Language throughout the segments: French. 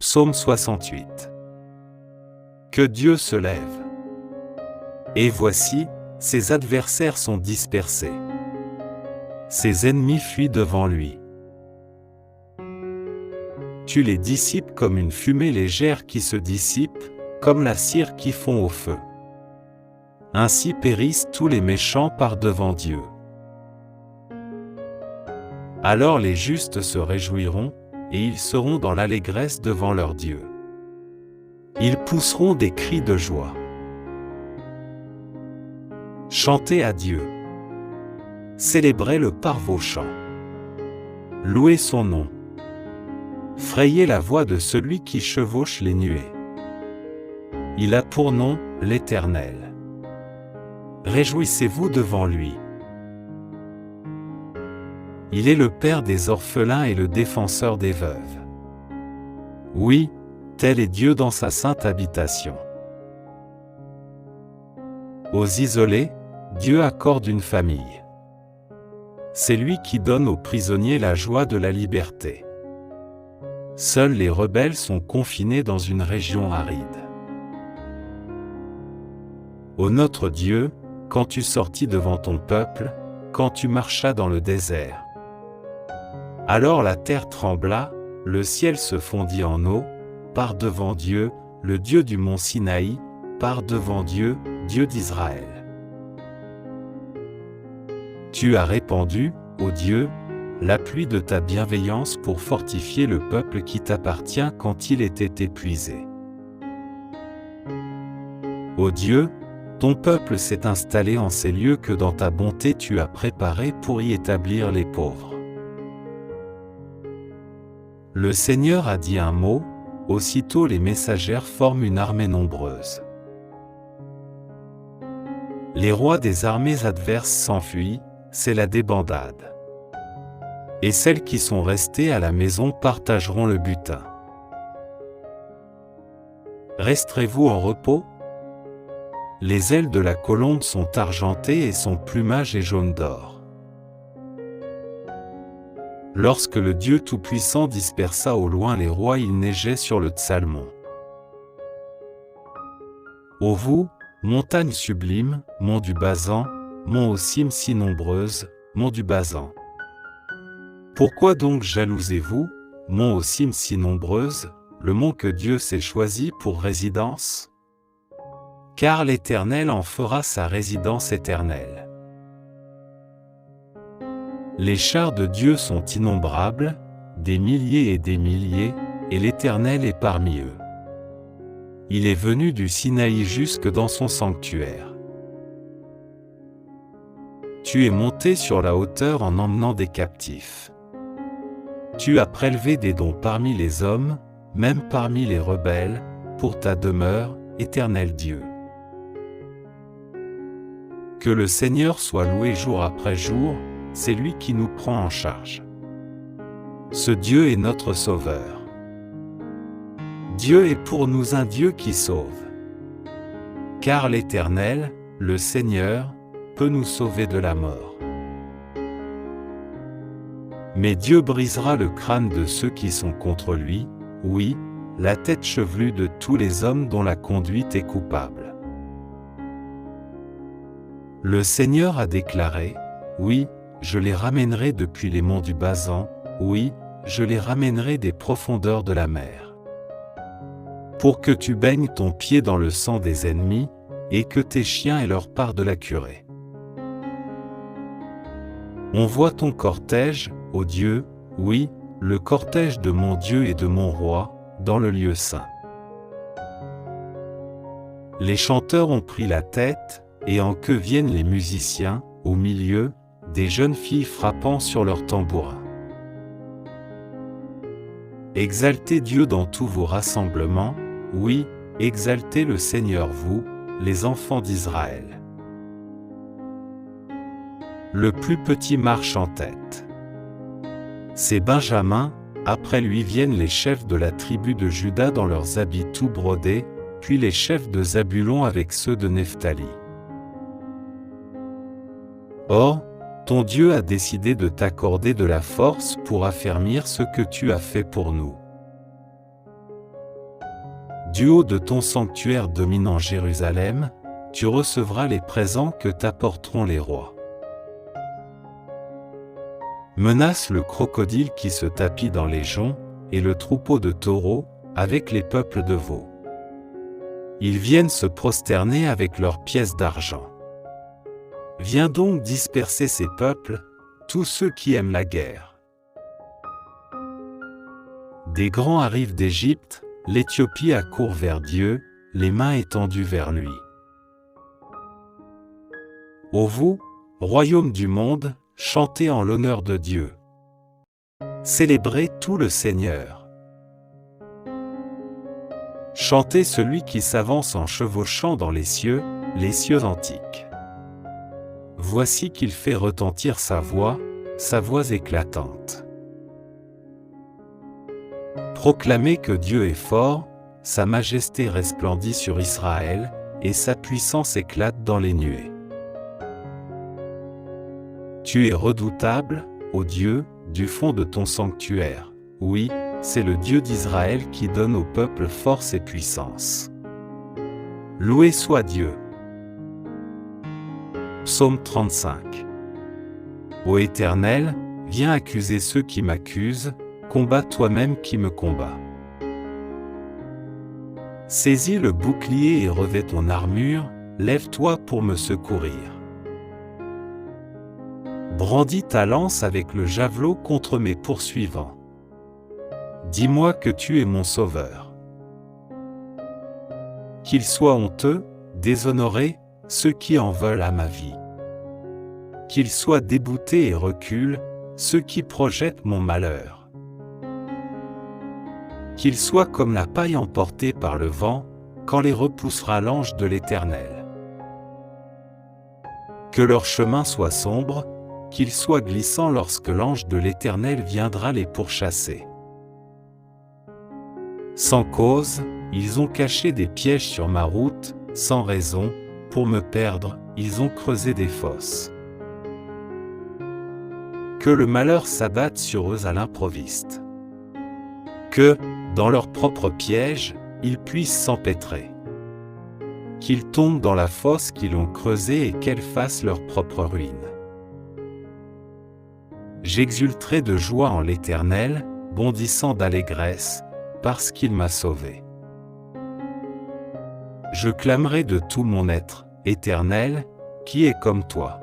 Psaume 68. Que Dieu se lève. Et voici, ses adversaires sont dispersés. Ses ennemis fuient devant lui. Tu les dissipes comme une fumée légère qui se dissipe, comme la cire qui fond au feu. Ainsi périssent tous les méchants par devant Dieu. Alors les justes se réjouiront, et ils seront dans l'allégresse devant leur Dieu. Ils pousseront des cris de joie. Chantez à Dieu. Célébrez-le par vos chants. Louez son nom. Frayez la voix de celui qui chevauche les nuées. Il a pour nom l'Éternel. Réjouissez-vous devant lui. Il est le Père des orphelins et le défenseur des veuves. Oui, tel est Dieu dans sa sainte habitation. Aux isolés, Dieu accorde une famille. C'est lui qui donne aux prisonniers la joie de la liberté. Seuls les rebelles sont confinés dans une région aride. Ô notre Dieu, quand tu sortis devant ton peuple, quand tu marchas dans le désert, alors la terre trembla, le ciel se fondit en eau, par devant Dieu, le Dieu du mont Sinaï, par devant Dieu, Dieu d'Israël. Tu as répandu, ô Dieu, la pluie de ta bienveillance pour fortifier le peuple qui t'appartient quand il était épuisé. Ô Dieu, ton peuple s'est installé en ces lieux que dans ta bonté tu as préparés pour y établir les pauvres. Le Seigneur a dit un mot, aussitôt les messagères forment une armée nombreuse. Les rois des armées adverses s'enfuient, c'est la débandade. Et celles qui sont restées à la maison partageront le butin. Resterez-vous en repos? Les ailes de la colombe sont argentées et son plumage est jaune d'or. Lorsque le Dieu Tout-Puissant dispersa au loin les rois, il neigeait sur le Tsalmon. Ô vous, montagnes sublimes, mont du Basan, mont aux cimes si nombreuses, mont du Basan. Pourquoi donc jalousez-vous, mont aux cimes si nombreuses, le mont que Dieu s'est choisi pour résidence? Car l'Éternel en fera sa résidence éternelle. Les chars de Dieu sont innombrables, des milliers, et l'Éternel est parmi eux. Il est venu du Sinaï jusque dans son sanctuaire. Tu es monté sur la hauteur en emmenant des captifs. Tu as prélevé des dons parmi les hommes, même parmi les rebelles, pour ta demeure, Éternel Dieu. Que le Seigneur soit loué jour après jour, c'est lui qui nous prend en charge. Ce Dieu est notre Sauveur. Dieu est pour nous un Dieu qui sauve. Car l'Éternel, le Seigneur, peut nous sauver de la mort. Mais Dieu brisera le crâne de ceux qui sont contre lui, oui, la tête chevelue de tous les hommes dont la conduite est coupable. Le Seigneur a déclaré, oui, je les ramènerai depuis les monts du Basan, oui, je les ramènerai des profondeurs de la mer. Pour que tu baignes ton pied dans le sang des ennemis, et que tes chiens aient leur part de la curée. On voit ton cortège, ô Dieu, oui, le cortège de mon Dieu et de mon roi, dans le lieu saint. Les chanteurs ont pris la tête, et en queue viennent les musiciens, au milieu, des jeunes filles frappant sur leurs tambourins. Exaltez Dieu dans tous vos rassemblements, oui, exaltez le Seigneur vous, les enfants d'Israël. Le plus petit marche en tête. C'est Benjamin, après lui viennent les chefs de la tribu de Juda dans leurs habits tout brodés, puis les chefs de Zabulon avec ceux de Nephtali. Or, ton Dieu a décidé de t'accorder de la force pour affermir ce que tu as fait pour nous. Du haut de ton sanctuaire dominant Jérusalem, tu recevras les présents que t'apporteront les rois. Menace le crocodile qui se tapit dans les joncs, et le troupeau de taureaux, avec les peuples de veaux. Ils viennent se prosterner avec leurs pièces d'argent. Viens donc disperser ces peuples, tous ceux qui aiment la guerre. Des grands arrivent d'Égypte, l'Éthiopie accourt vers Dieu, les mains étendues vers lui. Ô vous, royaume du monde, chantez en l'honneur de Dieu. Célébrez tout le Seigneur. Chantez celui qui s'avance en chevauchant dans les cieux antiques. Voici qu'il fait retentir sa voix éclatante. Proclamez que Dieu est fort, sa majesté resplendit sur Israël, et sa puissance éclate dans les nuées. Tu es redoutable, ô Dieu, du fond de ton sanctuaire. Oui, c'est le Dieu d'Israël qui donne au peuple force et puissance. Loué soit Dieu. Psaume 35. Ô Éternel, viens accuser ceux qui m'accusent, combat toi-même qui me combats. Saisis le bouclier et revêt ton armure, lève-toi pour me secourir. Brandis ta lance avec le javelot contre mes poursuivants. Dis-moi que tu es mon sauveur. Qu'ils soient honteux, déshonorés, ceux qui en veulent à ma vie. Qu'ils soient dégoûtés et reculent, ceux qui projettent mon malheur. Qu'ils soient comme la paille emportée par le vent, quand les repoussera l'ange de l'Éternel. Que leur chemin soit sombre, qu'ils soient glissants lorsque l'ange de l'Éternel viendra les pourchasser. Sans cause, ils ont caché des pièges sur ma route, sans raison, pour me perdre, ils ont creusé des fosses. Que le malheur s'abatte sur eux à l'improviste. Que, dans leur propre piège, ils puissent s'empêtrer. Qu'ils tombent dans la fosse qu'ils ont creusée et qu'elle fasse leur propre ruine. J'exulterai de joie en l'Éternel, bondissant d'allégresse, parce qu'il m'a sauvé. Je clamerai de tout mon être, Éternel, qui est comme toi.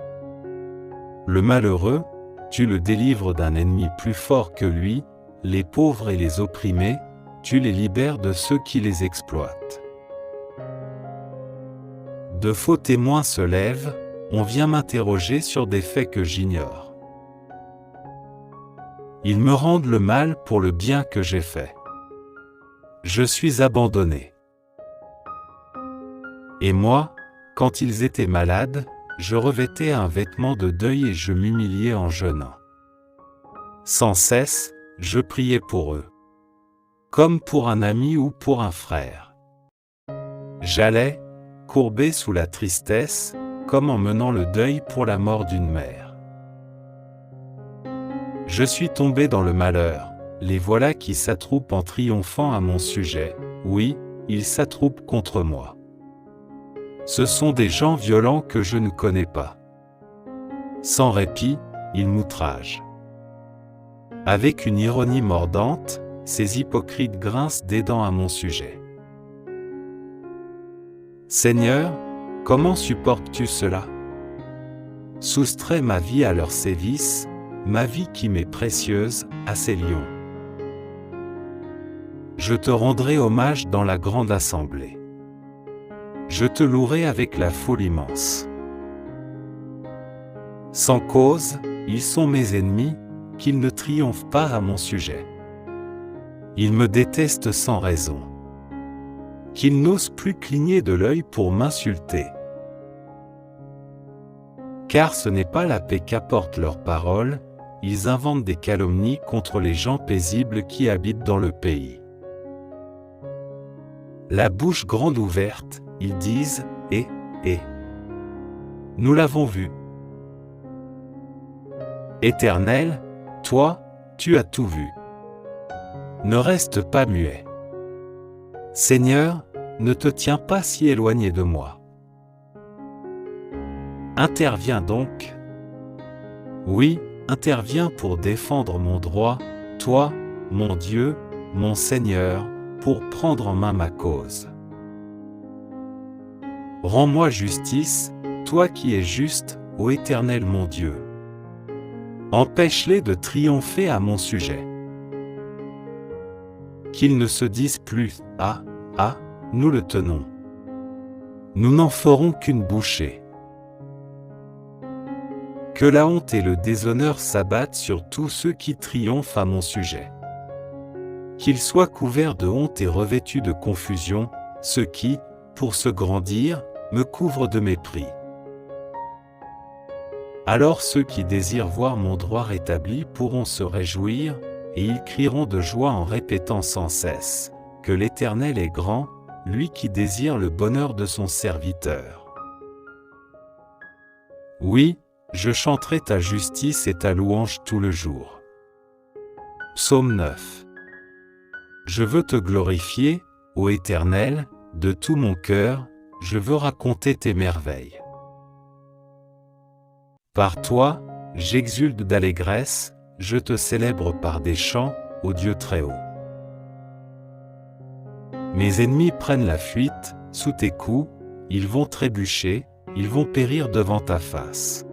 Le malheureux, tu le délivres d'un ennemi plus fort que lui, les pauvres et les opprimés, tu les libères de ceux qui les exploitent. De faux témoins se lèvent, on vient m'interroger sur des faits que j'ignore. Ils me rendent le mal pour le bien que j'ai fait. Je suis abandonné. Et moi, quand ils étaient malades, je revêtais un vêtement de deuil et je m'humiliais en jeûnant. Sans cesse, je priais pour eux. Comme pour un ami ou pour un frère. J'allais, courbé sous la tristesse, comme en menant le deuil pour la mort d'une mère. Je suis tombé dans le malheur, les voilà qui s'attroupent en triomphant à mon sujet, oui, ils s'attroupent contre moi. Ce sont des gens violents que je ne connais pas. Sans répit, ils m'outragent. Avec une ironie mordante, ces hypocrites grincent des dents à mon sujet. Seigneur, comment supportes-tu cela? Soustrais ma vie à leurs sévices, ma vie qui m'est précieuse, à ces lions. Je te rendrai hommage dans la grande assemblée. Je te louerai avec la foule immense. Sans cause, ils sont mes ennemis, qu'ils ne triomphent pas à mon sujet. Ils me détestent sans raison. Qu'ils n'osent plus cligner de l'œil pour m'insulter. Car ce n'est pas la paix qu'apportent leurs paroles, ils inventent des calomnies contre les gens paisibles qui habitent dans le pays. La bouche grande ouverte, ils disent « et ». Nous l'avons vu. Éternel, toi, tu as tout vu. Ne reste pas muet. Seigneur, ne te tiens pas si éloigné de moi. Interviens donc. Oui, interviens pour défendre mon droit, toi, mon Dieu, mon Seigneur, pour prendre en main ma cause. Rends-moi justice, toi qui es juste, ô Éternel mon Dieu. Empêche-les de triompher à mon sujet. Qu'ils ne se disent plus « Ah, ah, nous le tenons. Nous n'en ferons qu'une bouchée. » Que la honte et le déshonneur s'abattent sur tous ceux qui triomphent à mon sujet. Qu'ils soient couverts de honte et revêtus de confusion, ceux qui, pour se grandir, me couvrent de mépris. Alors ceux qui désirent voir mon droit rétabli pourront se réjouir, et ils crieront de joie en répétant sans cesse que l'Éternel est grand, lui qui désire le bonheur de son serviteur. Oui, je chanterai ta justice et ta louange tout le jour. Psaume 9. Je veux te glorifier, ô Éternel, de tout mon cœur, je veux raconter tes merveilles. Par toi, j'exulte d'allégresse, je te célèbre par des chants, ô Dieu très haut. Mes ennemis prennent la fuite, sous tes coups, ils vont trébucher, ils vont périr devant ta face.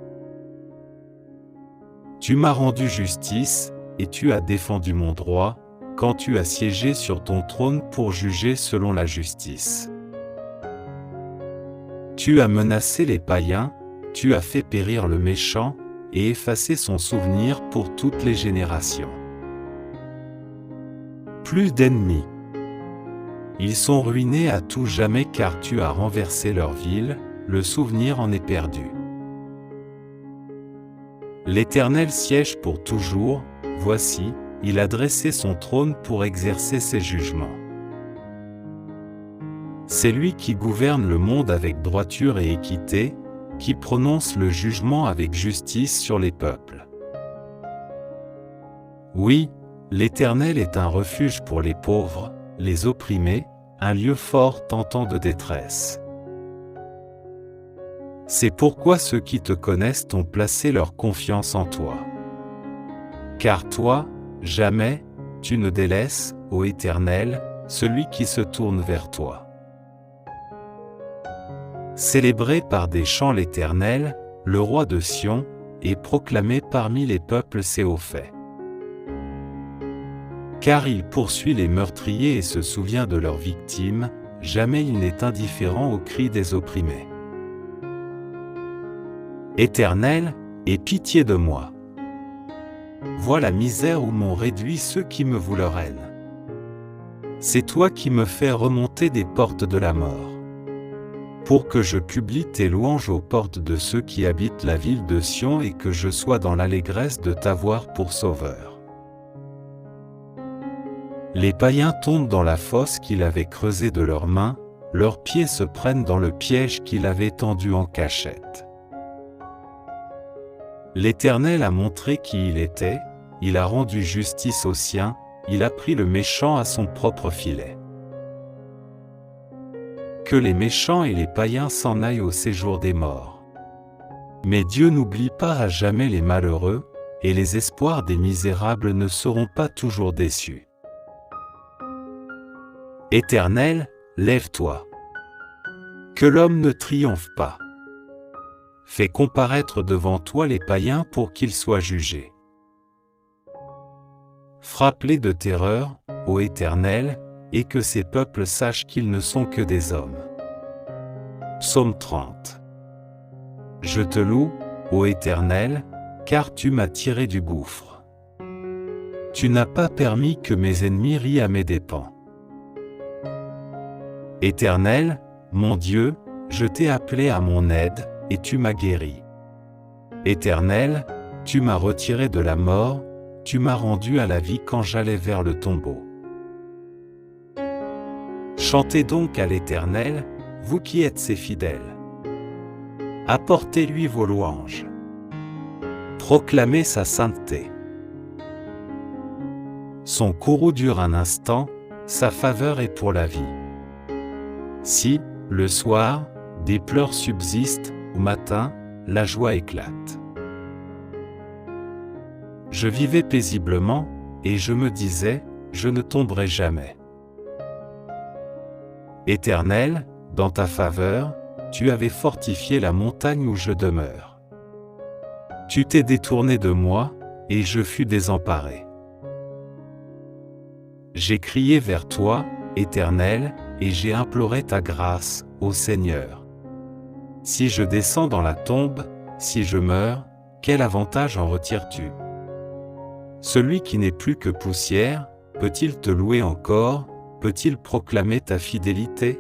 Tu m'as rendu justice, et tu as défendu mon droit, quand tu as siégé sur ton trône pour juger selon la justice. Tu as menacé les païens, tu as fait périr le méchant, et effacé son souvenir pour toutes les générations. Plus d'ennemis. Ils sont ruinés à tout jamais car tu as renversé leur ville, le souvenir en est perdu. L'Éternel siège pour toujours, voici, il a dressé son trône pour exercer ses jugements. C'est lui qui gouverne le monde avec droiture et équité, qui prononce le jugement avec justice sur les peuples. Oui, l'Éternel est un refuge pour les pauvres, les opprimés, un lieu fort tentant de détresse. C'est pourquoi ceux qui te connaissent ont placé leur confiance en toi. Car toi, jamais, tu ne délaisses, ô Éternel, celui qui se tourne vers toi. Célébrez par des chants l'Éternel, le roi de Sion, et proclamez parmi les peuples ses hauts faits. Car il poursuit les meurtriers et se souvient de leurs victimes, jamais il n'est indifférent aux cris des opprimés. Éternel, aie pitié de moi. Vois la misère où m'ont réduit ceux qui me voulent leur haine. C'est toi qui me fais remonter des portes de la mort, pour que je publie tes louanges aux portes de ceux qui habitent la ville de Sion et que je sois dans l'allégresse de t'avoir pour sauveur. Les païens tombent dans la fosse qu'il avait creusée de leurs mains, leurs pieds se prennent dans le piège qu'il avait tendu en cachette. L'Éternel a montré qui il était, il a rendu justice aux siens, il a pris le méchant à son propre filet. Que les méchants et les païens s'en aillent au séjour des morts. Mais Dieu n'oublie pas à jamais les malheureux, et les espoirs des misérables ne seront pas toujours déçus. Éternel, lève-toi. Que l'homme ne triomphe pas. Fais comparaître devant toi les païens pour qu'ils soient jugés. Frappe-les de terreur, ô Éternel, et que ces peuples sachent qu'ils ne sont que des hommes. Psaume 30. Je te loue, ô Éternel, car tu m'as tiré du gouffre. Tu n'as pas permis que mes ennemis rient à mes dépens. Éternel, mon Dieu, je t'ai appelé à mon aide, et tu m'as guéri. Éternel, tu m'as retiré de la mort, tu m'as rendu à la vie quand j'allais vers le tombeau. Chantez donc à l'Éternel, vous qui êtes ses fidèles. Apportez-lui vos louanges. Proclamez sa sainteté. Son courroux dure un instant, sa faveur est pour la vie. Si, le soir, des pleurs subsistent, au matin, la joie éclate. Je vivais paisiblement, et je me disais, je ne tomberai jamais. Éternel, dans ta faveur, tu avais fortifié la montagne où je demeure. Tu t'es détourné de moi, et je fus désemparé. J'ai crié vers toi, Éternel, et j'ai imploré ta grâce, ô Seigneur. Si je descends dans la tombe, si je meurs, quel avantage en retires-tu? Celui qui n'est plus que poussière, peut-il te louer encore, peut-il proclamer ta fidélité?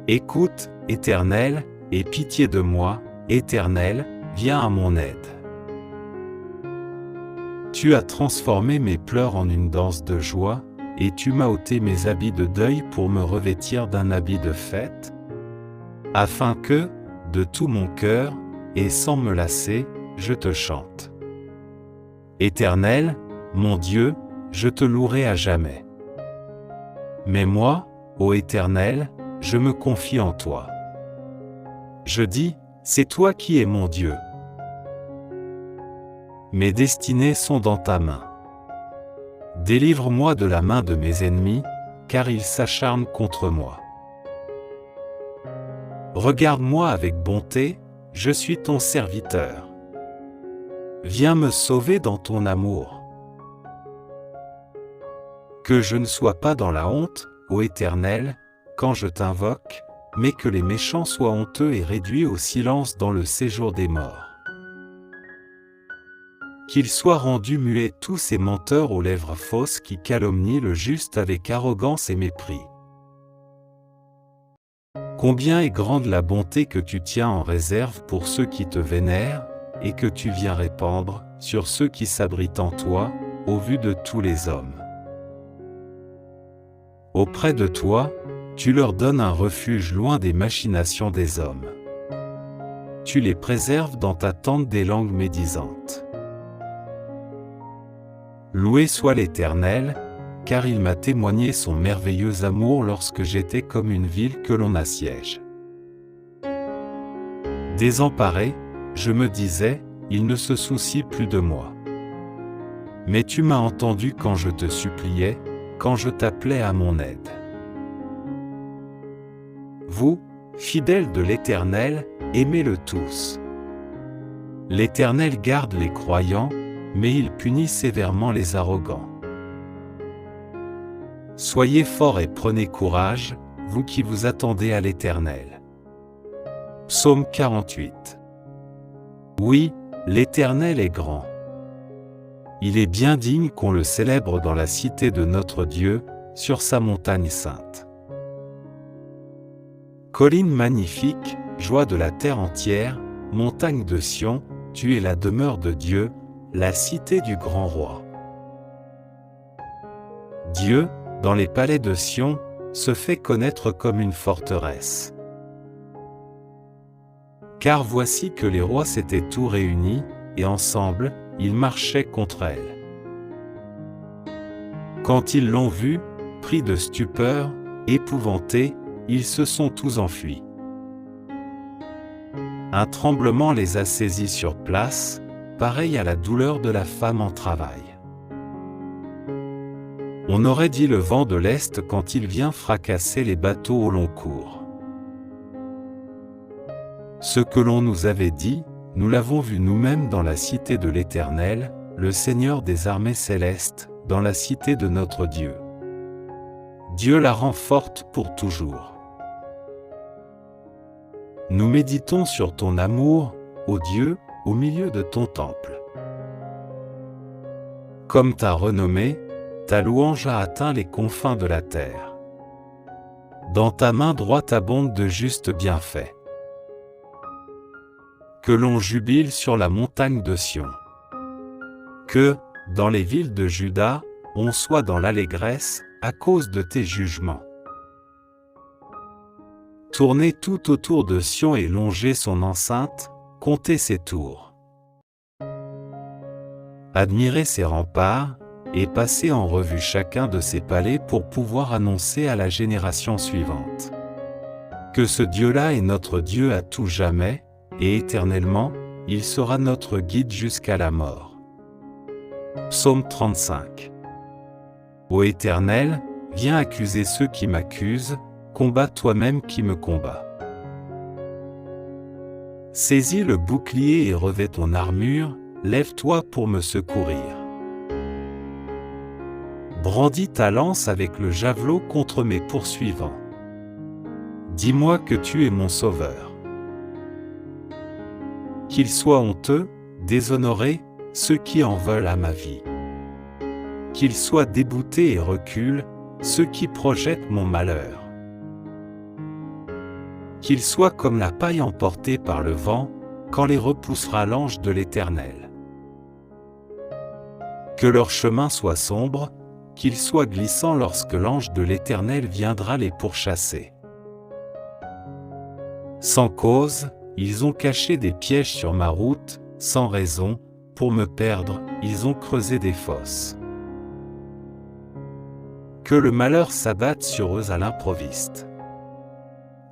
Écoute, Éternel, aie pitié de moi, Éternel, viens à mon aide. Tu as transformé mes pleurs en une danse de joie, et tu m'as ôté mes habits de deuil pour me revêtir d'un habit de fête, afin que, de tout mon cœur, et sans me lasser, je te chante. Éternel, mon Dieu, je te louerai à jamais. Mais moi, ô Éternel, je me confie en toi. Je dis, c'est toi qui es mon Dieu. Mes destinées sont dans ta main. Délivre-moi de la main de mes ennemis, car ils s'acharnent contre moi. Regarde-moi avec bonté, je suis ton serviteur. Viens me sauver dans ton amour. Que je ne sois pas dans la honte, ô Éternel, quand je t'invoque, mais que les méchants soient honteux et réduits au silence dans le séjour des morts. Qu'ils soient rendus muets tous ces menteurs aux lèvres fausses qui calomnient le juste avec arrogance et mépris. Combien est grande la bonté que tu tiens en réserve pour ceux qui te vénèrent, et que tu viens répandre sur ceux qui s'abritent en toi, au vu de tous les hommes. Auprès de toi, tu leur donnes un refuge loin des machinations des hommes. Tu les préserves dans ta tente des langues médisantes. Loué soit l'Éternel, car il m'a témoigné son merveilleux amour lorsque j'étais comme une ville que l'on assiège. Désemparé, je me disais, il ne se soucie plus de moi. Mais tu m'as entendu quand je te suppliais, quand je t'appelais à mon aide. Vous, fidèles de l'Éternel, aimez-le tous. L'Éternel garde les croyants, mais il punit sévèrement les arrogants. Soyez forts et prenez courage, vous qui vous attendez à l'Éternel. Psaume 48. Oui, l'Éternel est grand. Il est bien digne qu'on le célèbre dans la cité de notre Dieu, sur sa montagne sainte. Colline magnifique, joie de la terre entière, montagne de Sion, tu es la demeure de Dieu, la cité du grand roi. Dieu, dans les palais de Sion, se fait connaître comme une forteresse. Car voici que les rois s'étaient tous réunis, et ensemble, ils marchaient contre elle. Quand ils l'ont vue, pris de stupeur, épouvantés, ils se sont tous enfuis. Un tremblement les a saisis sur place, pareil à la douleur de la femme en travail. On aurait dit le vent de l'Est quand il vient fracasser les bateaux au long cours. Ce que l'on nous avait dit, nous l'avons vu nous-mêmes dans la cité de l'Éternel, le Seigneur des armées célestes, dans la cité de notre Dieu. Dieu la rend forte pour toujours. Nous méditons sur ton amour, ô Dieu, au milieu de ton temple. Comme ta renommée, ta louange a atteint les confins de la terre. Dans ta main droite abonde de justes bienfaits. Que l'on jubile sur la montagne de Sion. Que, dans les villes de Juda, on soit dans l'allégresse, à cause de tes jugements. Tournez tout autour de Sion et longez son enceinte, comptez ses tours. Admirez ses remparts, et passer en revue chacun de ses palais pour pouvoir annoncer à la génération suivante que ce Dieu-là est notre Dieu à tout jamais, et éternellement, il sera notre guide jusqu'à la mort. Psaume 35. Ô Éternel, viens accuser ceux qui m'accusent, combat toi-même qui me combat. Saisis le bouclier et revêt ton armure, lève-toi pour me secourir. Brandis ta lance avec le javelot contre mes poursuivants. Dis-moi que tu es mon sauveur. Qu'ils soient honteux, déshonorés, ceux qui en veulent à ma vie. Qu'ils soient dégoûtés et reculent, ceux qui projettent mon malheur. Qu'ils soient comme la paille emportée par le vent, quand les repoussera l'ange de l'Éternel. Que leur chemin soit sombre, qu'ils soient glissants lorsque l'ange de l'Éternel viendra les pourchasser. Sans cause, ils ont caché des pièges sur ma route, sans raison, pour me perdre, ils ont creusé des fosses. Que le malheur s'abatte sur eux à l'improviste.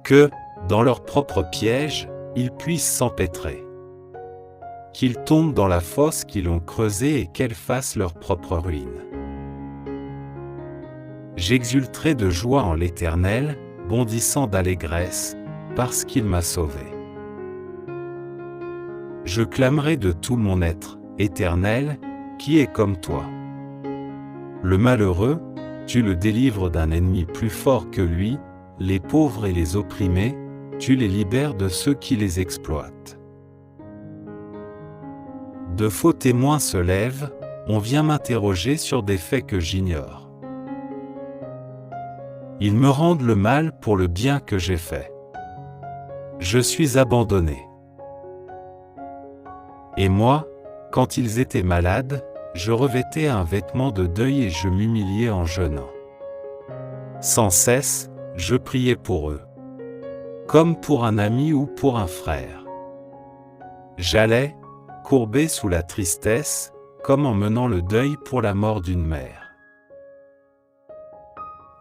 Que, dans leur propre piège, ils puissent s'empêtrer. Qu'ils tombent dans la fosse qu'ils ont creusée et qu'elle fasse leur propre ruine. J'exulterai de joie en l'Éternel, bondissant d'allégresse, parce qu'il m'a sauvé. Je clamerai de tout mon être, Éternel, qui est comme toi. Le malheureux, tu le délivres d'un ennemi plus fort que lui, les pauvres et les opprimés, tu les libères de ceux qui les exploitent. De faux témoins se lèvent, on vient m'interroger sur des faits que j'ignore. Ils me rendent le mal pour le bien que j'ai fait. Je suis abandonné. Et moi, quand ils étaient malades, je revêtais un vêtement de deuil et je m'humiliais en jeûnant. Sans cesse, je priais pour eux, comme pour un ami ou pour un frère. J'allais, courbé sous la tristesse, comme en menant le deuil pour la mort d'une mère.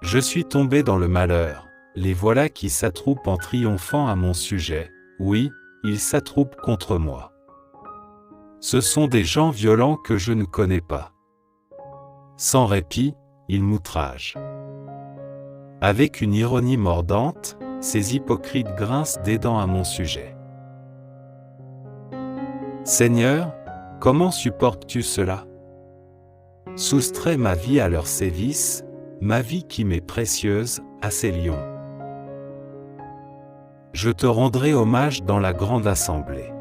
Je suis tombé dans le malheur, les voilà qui s'attroupent en triomphant à mon sujet, oui, ils s'attroupent contre moi. Ce sont des gens violents que je ne connais pas. Sans répit, ils m'outragent. Avec une ironie mordante, ces hypocrites grincent des dents à mon sujet. Seigneur, comment supportes-tu cela? Soustrais ma vie à leurs sévices, ma vie qui m'est précieuse, à ces lions. Je te rendrai hommage dans la grande assemblée.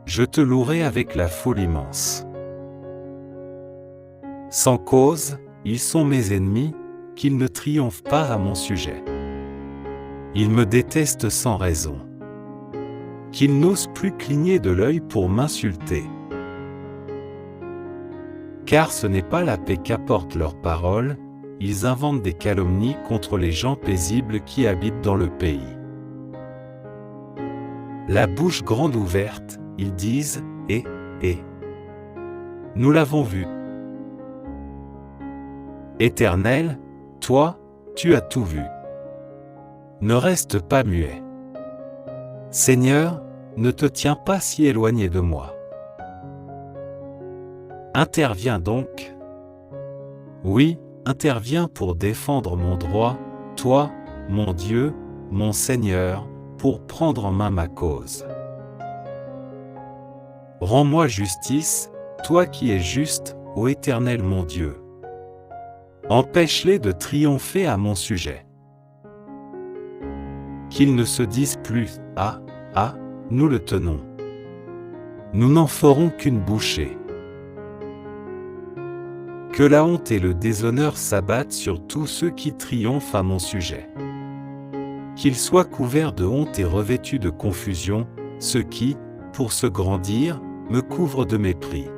Je te louerai avec la foule immense. Sans cause, ils sont mes ennemis, qu'ils ne triomphent pas à mon sujet. Ils me détestent sans raison. Qu'ils n'osent plus cligner de l'œil pour m'insulter. Car ce n'est pas la paix qu'apportent leurs paroles, ils inventent des calomnies contre les gens paisibles qui habitent dans le pays. La bouche grande ouverte, ils disent, et. Nous l'avons vu. Éternel, toi, tu as tout vu. Ne reste pas muet. Seigneur, ne te tiens pas si éloigné de moi. Interviens donc. Oui, interviens pour défendre mon droit, toi, mon Dieu, mon Seigneur, pour prendre en main ma cause. Rends-moi justice, toi qui es juste, ô Éternel mon Dieu. Empêche-les de triompher à mon sujet. Qu'ils ne se disent plus, ah, nous le tenons. Nous n'en ferons qu'une bouchée. Que la honte et le déshonneur s'abattent sur tous ceux qui triomphent à mon sujet. Qu'ils soient couverts de honte et revêtus de confusion, ceux qui, pour se grandir, me couvrent de mépris.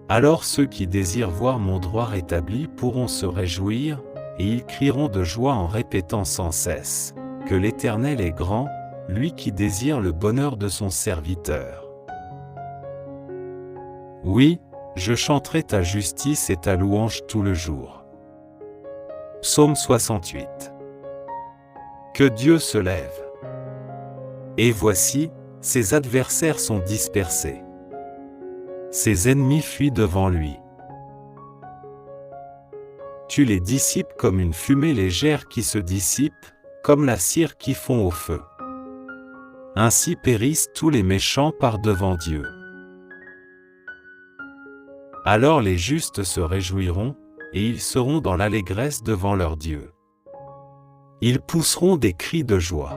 Alors ceux qui désirent voir mon droit rétabli pourront se réjouir, et ils crieront de joie en répétant sans cesse que l'Éternel est grand, lui qui désire le bonheur de son serviteur. Oui, Je chanterai ta justice et ta louange tout le jour. Psaume 68. Que Dieu se lève. Et voici, ses adversaires sont dispersés. Ses ennemis fuient devant lui. Tu les dissipes comme une fumée légère qui se dissipe, comme la cire qui fond au feu. Ainsi périssent tous les méchants par devant Dieu. Alors les justes se réjouiront, et ils seront dans l'allégresse devant leur Dieu. Ils pousseront des cris de joie.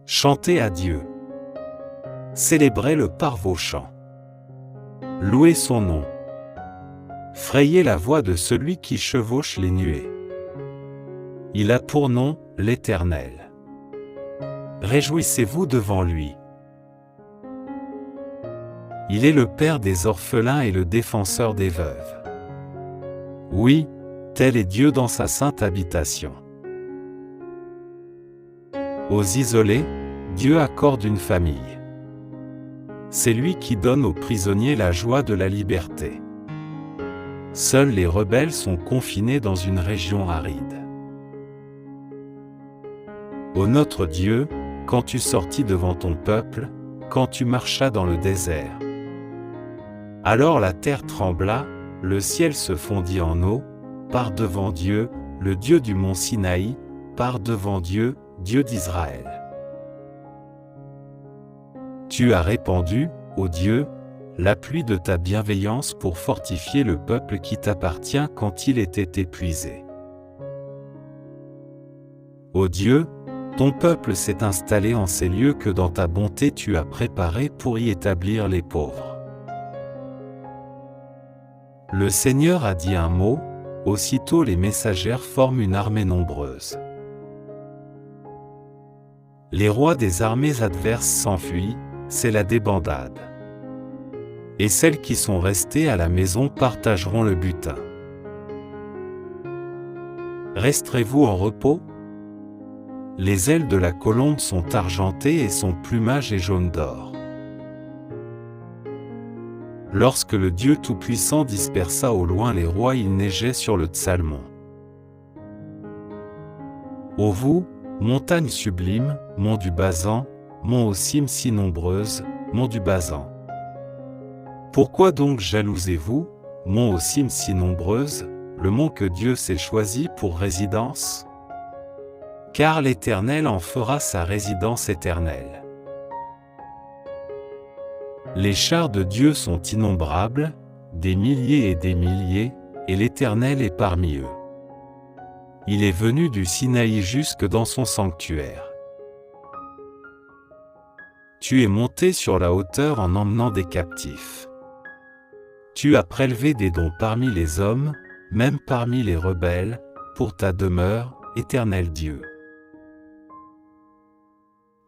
Chantez à Dieu. Célébrez-le par vos chants. Louez son nom. Frayez la voix de celui qui chevauche les nuées. Il a pour nom l'Éternel. Réjouissez-vous devant lui. Il est le Père des orphelins et le défenseur des veuves. Oui, tel est Dieu dans sa sainte habitation. Aux isolés, Dieu accorde une famille. C'est lui qui donne aux prisonniers la joie de la liberté. Seuls les rebelles sont confinés dans une région aride. Ô notre Dieu, quand tu sortis devant ton peuple, quand tu marchas dans le désert. Alors la terre trembla, le ciel se fondit en eau, par devant Dieu, le Dieu du mont Sinaï, par devant Dieu, Dieu d'Israël. Tu as répandu, ô Dieu, la pluie de ta bienveillance pour fortifier le peuple qui t'appartient quand il était épuisé. Ô Dieu, ton peuple s'est installé en ces lieux que dans ta bonté tu as préparés pour y établir les pauvres. Le Seigneur a dit un mot, aussitôt les messagères forment une armée nombreuse. Les rois des armées adverses s'enfuient, c'est la débandade. Et celles qui sont restées à la maison partageront le butin. Resterez-vous en repos? Les ailes de la colombe sont argentées et son plumage est jaune d'or. Lorsque le Dieu Tout-Puissant dispersa au loin les rois, il neigeait sur le Tsalmon. Ô vous, montagnes sublimes, mont du Basan, mont aux cimes si nombreuses, mont du Basan. Pourquoi donc jalousez-vous, mont aux cimes si nombreuses, le mont que Dieu s'est choisi pour résidence? Car l'Éternel en fera sa résidence éternelle. Les chars de Dieu sont innombrables, des milliers, et l'Éternel est parmi eux. Il est venu du Sinaï jusque dans son sanctuaire. Tu es monté sur la hauteur en emmenant des captifs. Tu as prélevé des dons parmi les hommes, même parmi les rebelles, pour ta demeure, Éternel Dieu.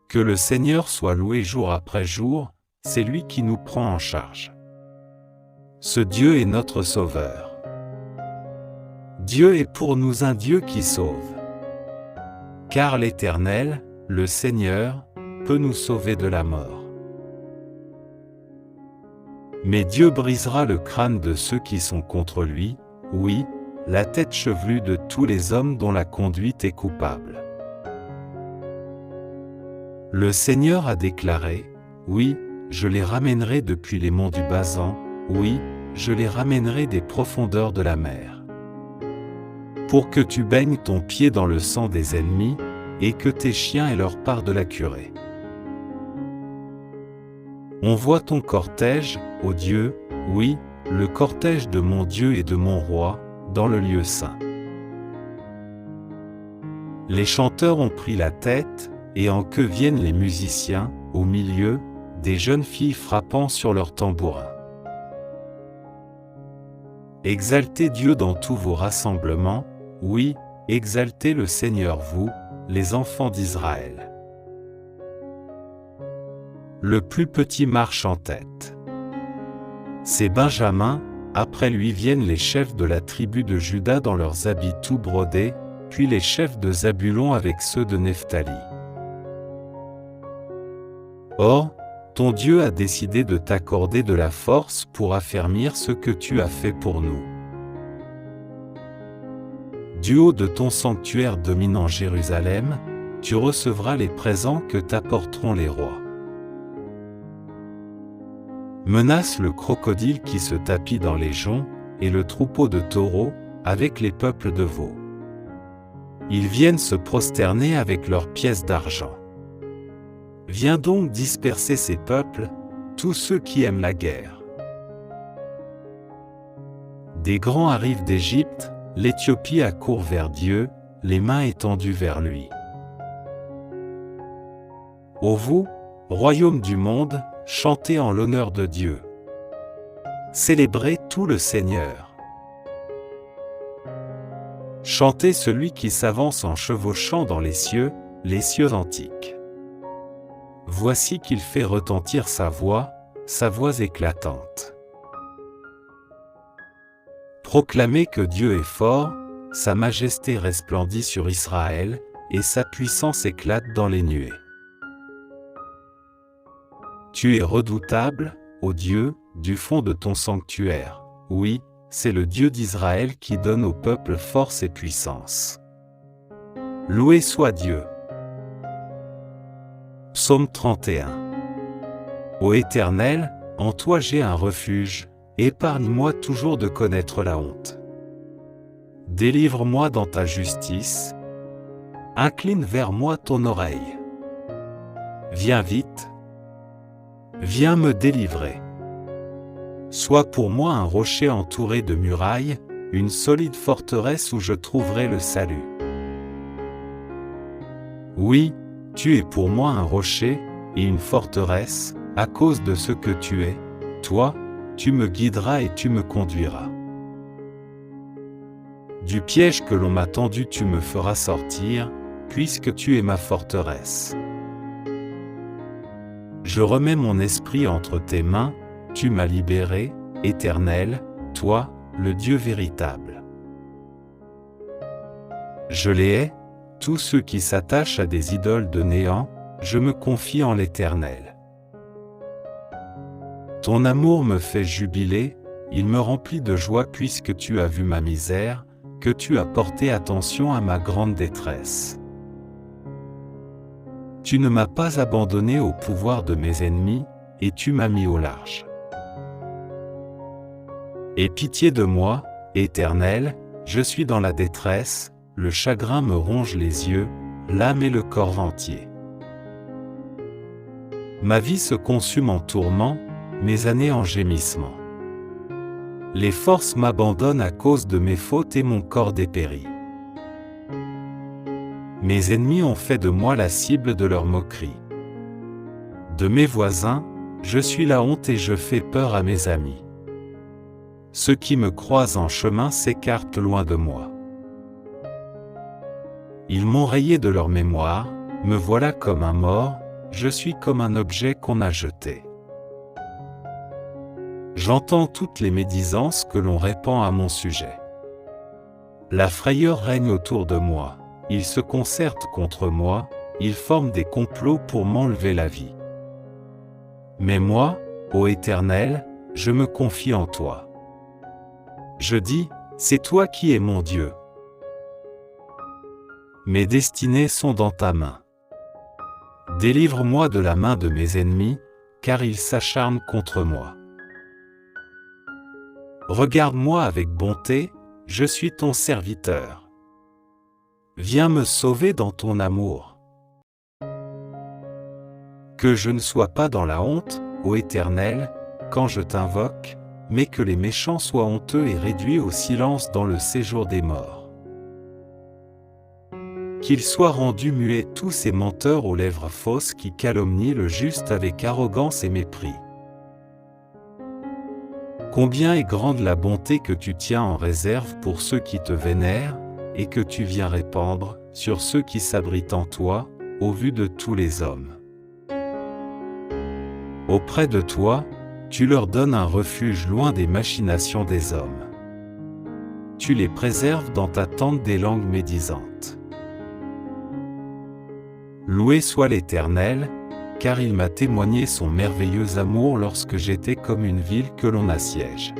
Que le Seigneur soit loué jour après jour, c'est lui qui nous prend en charge. Ce Dieu est notre Sauveur. Dieu est pour nous un Dieu qui sauve. Car l'Éternel, le Seigneur, peut nous sauver de la mort. Mais Dieu brisera le crâne de ceux qui sont contre lui, oui, la tête chevelue de tous les hommes dont la conduite est coupable. Le Seigneur a déclaré, oui, je les ramènerai depuis les monts du Basan, oui, je les ramènerai des profondeurs de la mer. Pour que tu baignes ton pied dans le sang des ennemis, et que tes chiens aient leur part de la curée. On voit ton cortège, ô Dieu, oui, le cortège de mon Dieu et de mon roi, dans le lieu saint. Les chanteurs ont pris la tête, et en queue viennent les musiciens, au milieu, des jeunes filles frappant sur leurs tambourins. Exaltez Dieu dans tous vos rassemblements, oui, exaltez le Seigneur vous, les enfants d'Israël. Le plus petit marche en tête. C'est Benjamin, après lui viennent les chefs de la tribu de Juda dans leurs habits tout brodés, puis les chefs de Zabulon avec ceux de Nephtali. Or, ton Dieu a décidé de t'accorder de la force pour affermir ce que tu as fait pour nous. Du haut de ton sanctuaire dominant Jérusalem, tu recevras les présents que t'apporteront les rois. Menace le crocodile qui se tapit dans les joncs, et le troupeau de taureaux, avec les peuples de veaux. Ils viennent se prosterner avec leurs pièces d'argent. Viens donc disperser ces peuples, tous ceux qui aiment la guerre. Des grands arrivent d'Égypte, l'Éthiopie accourt vers Dieu, les mains étendues vers lui. Ô vous, royaume du monde, chantez en l'honneur de Dieu. Célébrez tout le Seigneur. Chantez celui qui s'avance en chevauchant dans les cieux antiques. Voici qu'il fait retentir sa voix éclatante. Proclamez que Dieu est fort, sa majesté resplendit sur Israël, et sa puissance éclate dans les nuées. Tu es redoutable, ô Dieu, du fond de ton sanctuaire. Oui, c'est le Dieu d'Israël qui donne au peuple force et puissance. Loué soit Dieu. Psaume 31. Ô Éternel, en toi j'ai un refuge, épargne-moi toujours de connaître la honte. Délivre-moi dans ta justice, incline vers moi ton oreille. Viens vite, viens me délivrer. Sois pour moi un rocher entouré de murailles, une solide forteresse où je trouverai le salut. Oui, tu es pour moi un rocher et une forteresse, à cause de ce que tu es, toi, tu me guideras et tu me conduiras. Du piège que l'on m'a tendu tu me feras sortir, puisque tu es ma forteresse. Je remets mon esprit entre tes mains, tu m'as libéré, Éternel, toi, le Dieu véritable. Je les hais, tous ceux qui s'attachent à des idoles de néant, je me confie en l'Éternel. Ton amour me fait jubiler, il me remplit de joie puisque tu as vu ma misère, que tu as porté attention à ma grande détresse. Tu ne m'as pas abandonné au pouvoir de mes ennemis, et tu m'as mis au large. Aie pitié de moi, Éternel, je suis dans la détresse, le chagrin me ronge les yeux, l'âme et le corps entier. Ma vie se consume en tourments, mes années en gémissements. Les forces m'abandonnent à cause de mes fautes et mon corps dépérit. Mes ennemis ont fait de moi la cible de leur moquerie. De mes voisins, je suis la honte et je fais peur à mes amis. Ceux qui me croisent en chemin s'écartent loin de moi. Ils m'ont rayé de leur mémoire, me voilà comme un mort, je suis comme un objet qu'on a jeté. J'entends toutes les médisances que l'on répand à mon sujet. La frayeur règne autour de moi, ils se concertent contre moi, ils forment des complots pour m'enlever la vie. Mais moi, ô Éternel, je me confie en toi. Je dis, c'est toi qui es mon Dieu. Mes destinées sont dans ta main. Délivre-moi de la main de mes ennemis, car ils s'acharnent contre moi. Regarde-moi avec bonté, je suis ton serviteur. Viens me sauver dans ton amour. Que je ne sois pas dans la honte, ô Éternel, quand je t'invoque, mais que les méchants soient honteux et réduits au silence dans le séjour des morts. Qu'ils soient rendus muets tous ces menteurs aux lèvres fausses qui calomnient le juste avec arrogance et mépris. Combien est grande la bonté que tu tiens en réserve pour ceux qui te vénèrent, et que tu viens répandre sur ceux qui s'abritent en toi, au vu de tous les hommes. Auprès de toi, tu leur donnes un refuge loin des machinations des hommes. Tu les préserves dans ta tente des langues médisantes. Loué soit l'Éternel, car il m'a témoigné son merveilleux amour lorsque j'étais comme une ville que l'on assiège.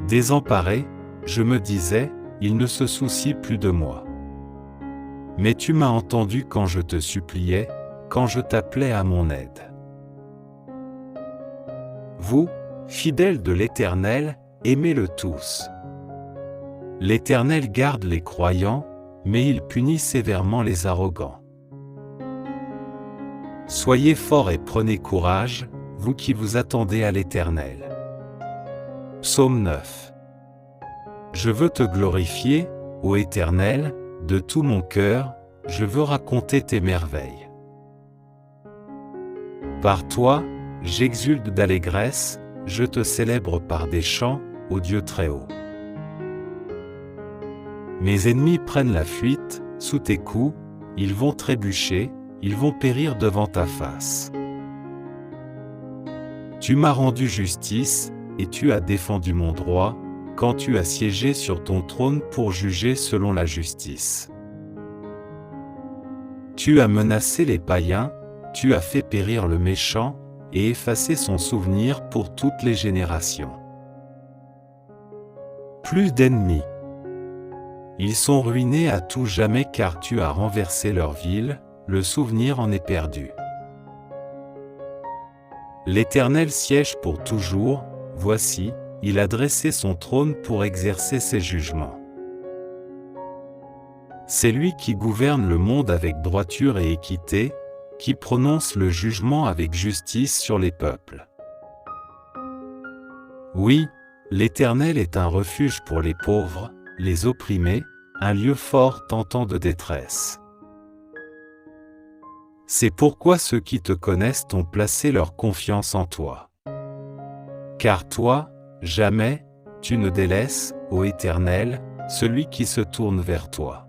Désemparé, je me disais, il ne se soucie plus de moi. Mais tu m'as entendu quand je te suppliais, quand je t'appelais à mon aide. Vous, fidèles de l'Éternel, aimez-le tous. L'Éternel garde les croyants, mais il punit sévèrement les arrogants. Soyez forts et prenez courage, vous qui vous attendez à l'Éternel. Psaume 9. Je veux te glorifier, ô Éternel, de tout mon cœur, je veux raconter tes merveilles. Par toi, j'exulte d'allégresse, je te célèbre par des chants, ô Dieu Très-Haut. Mes ennemis prennent la fuite, sous tes coups, ils vont trébucher, ils vont périr devant ta face. Tu m'as rendu justice, et tu as défendu mon droit, quand tu as siégé sur ton trône pour juger selon la justice. Tu as menacé les païens, tu as fait périr le méchant, et effacé son souvenir pour toutes les générations. Plus d'ennemis. Ils sont ruinés à tout jamais car tu as renversé leur ville, le souvenir en est perdu. L'Éternel siège pour toujours, voici, il a dressé son trône pour exercer ses jugements. C'est lui qui gouverne le monde avec droiture et équité, qui prononce le jugement avec justice sur les peuples. Oui, l'Éternel est un refuge pour les pauvres, les opprimés, un lieu fort tentant de détresse. C'est pourquoi ceux qui te connaissent ont placé leur confiance en toi. Car toi, jamais, tu ne délaisses, ô Éternel, celui qui se tourne vers toi.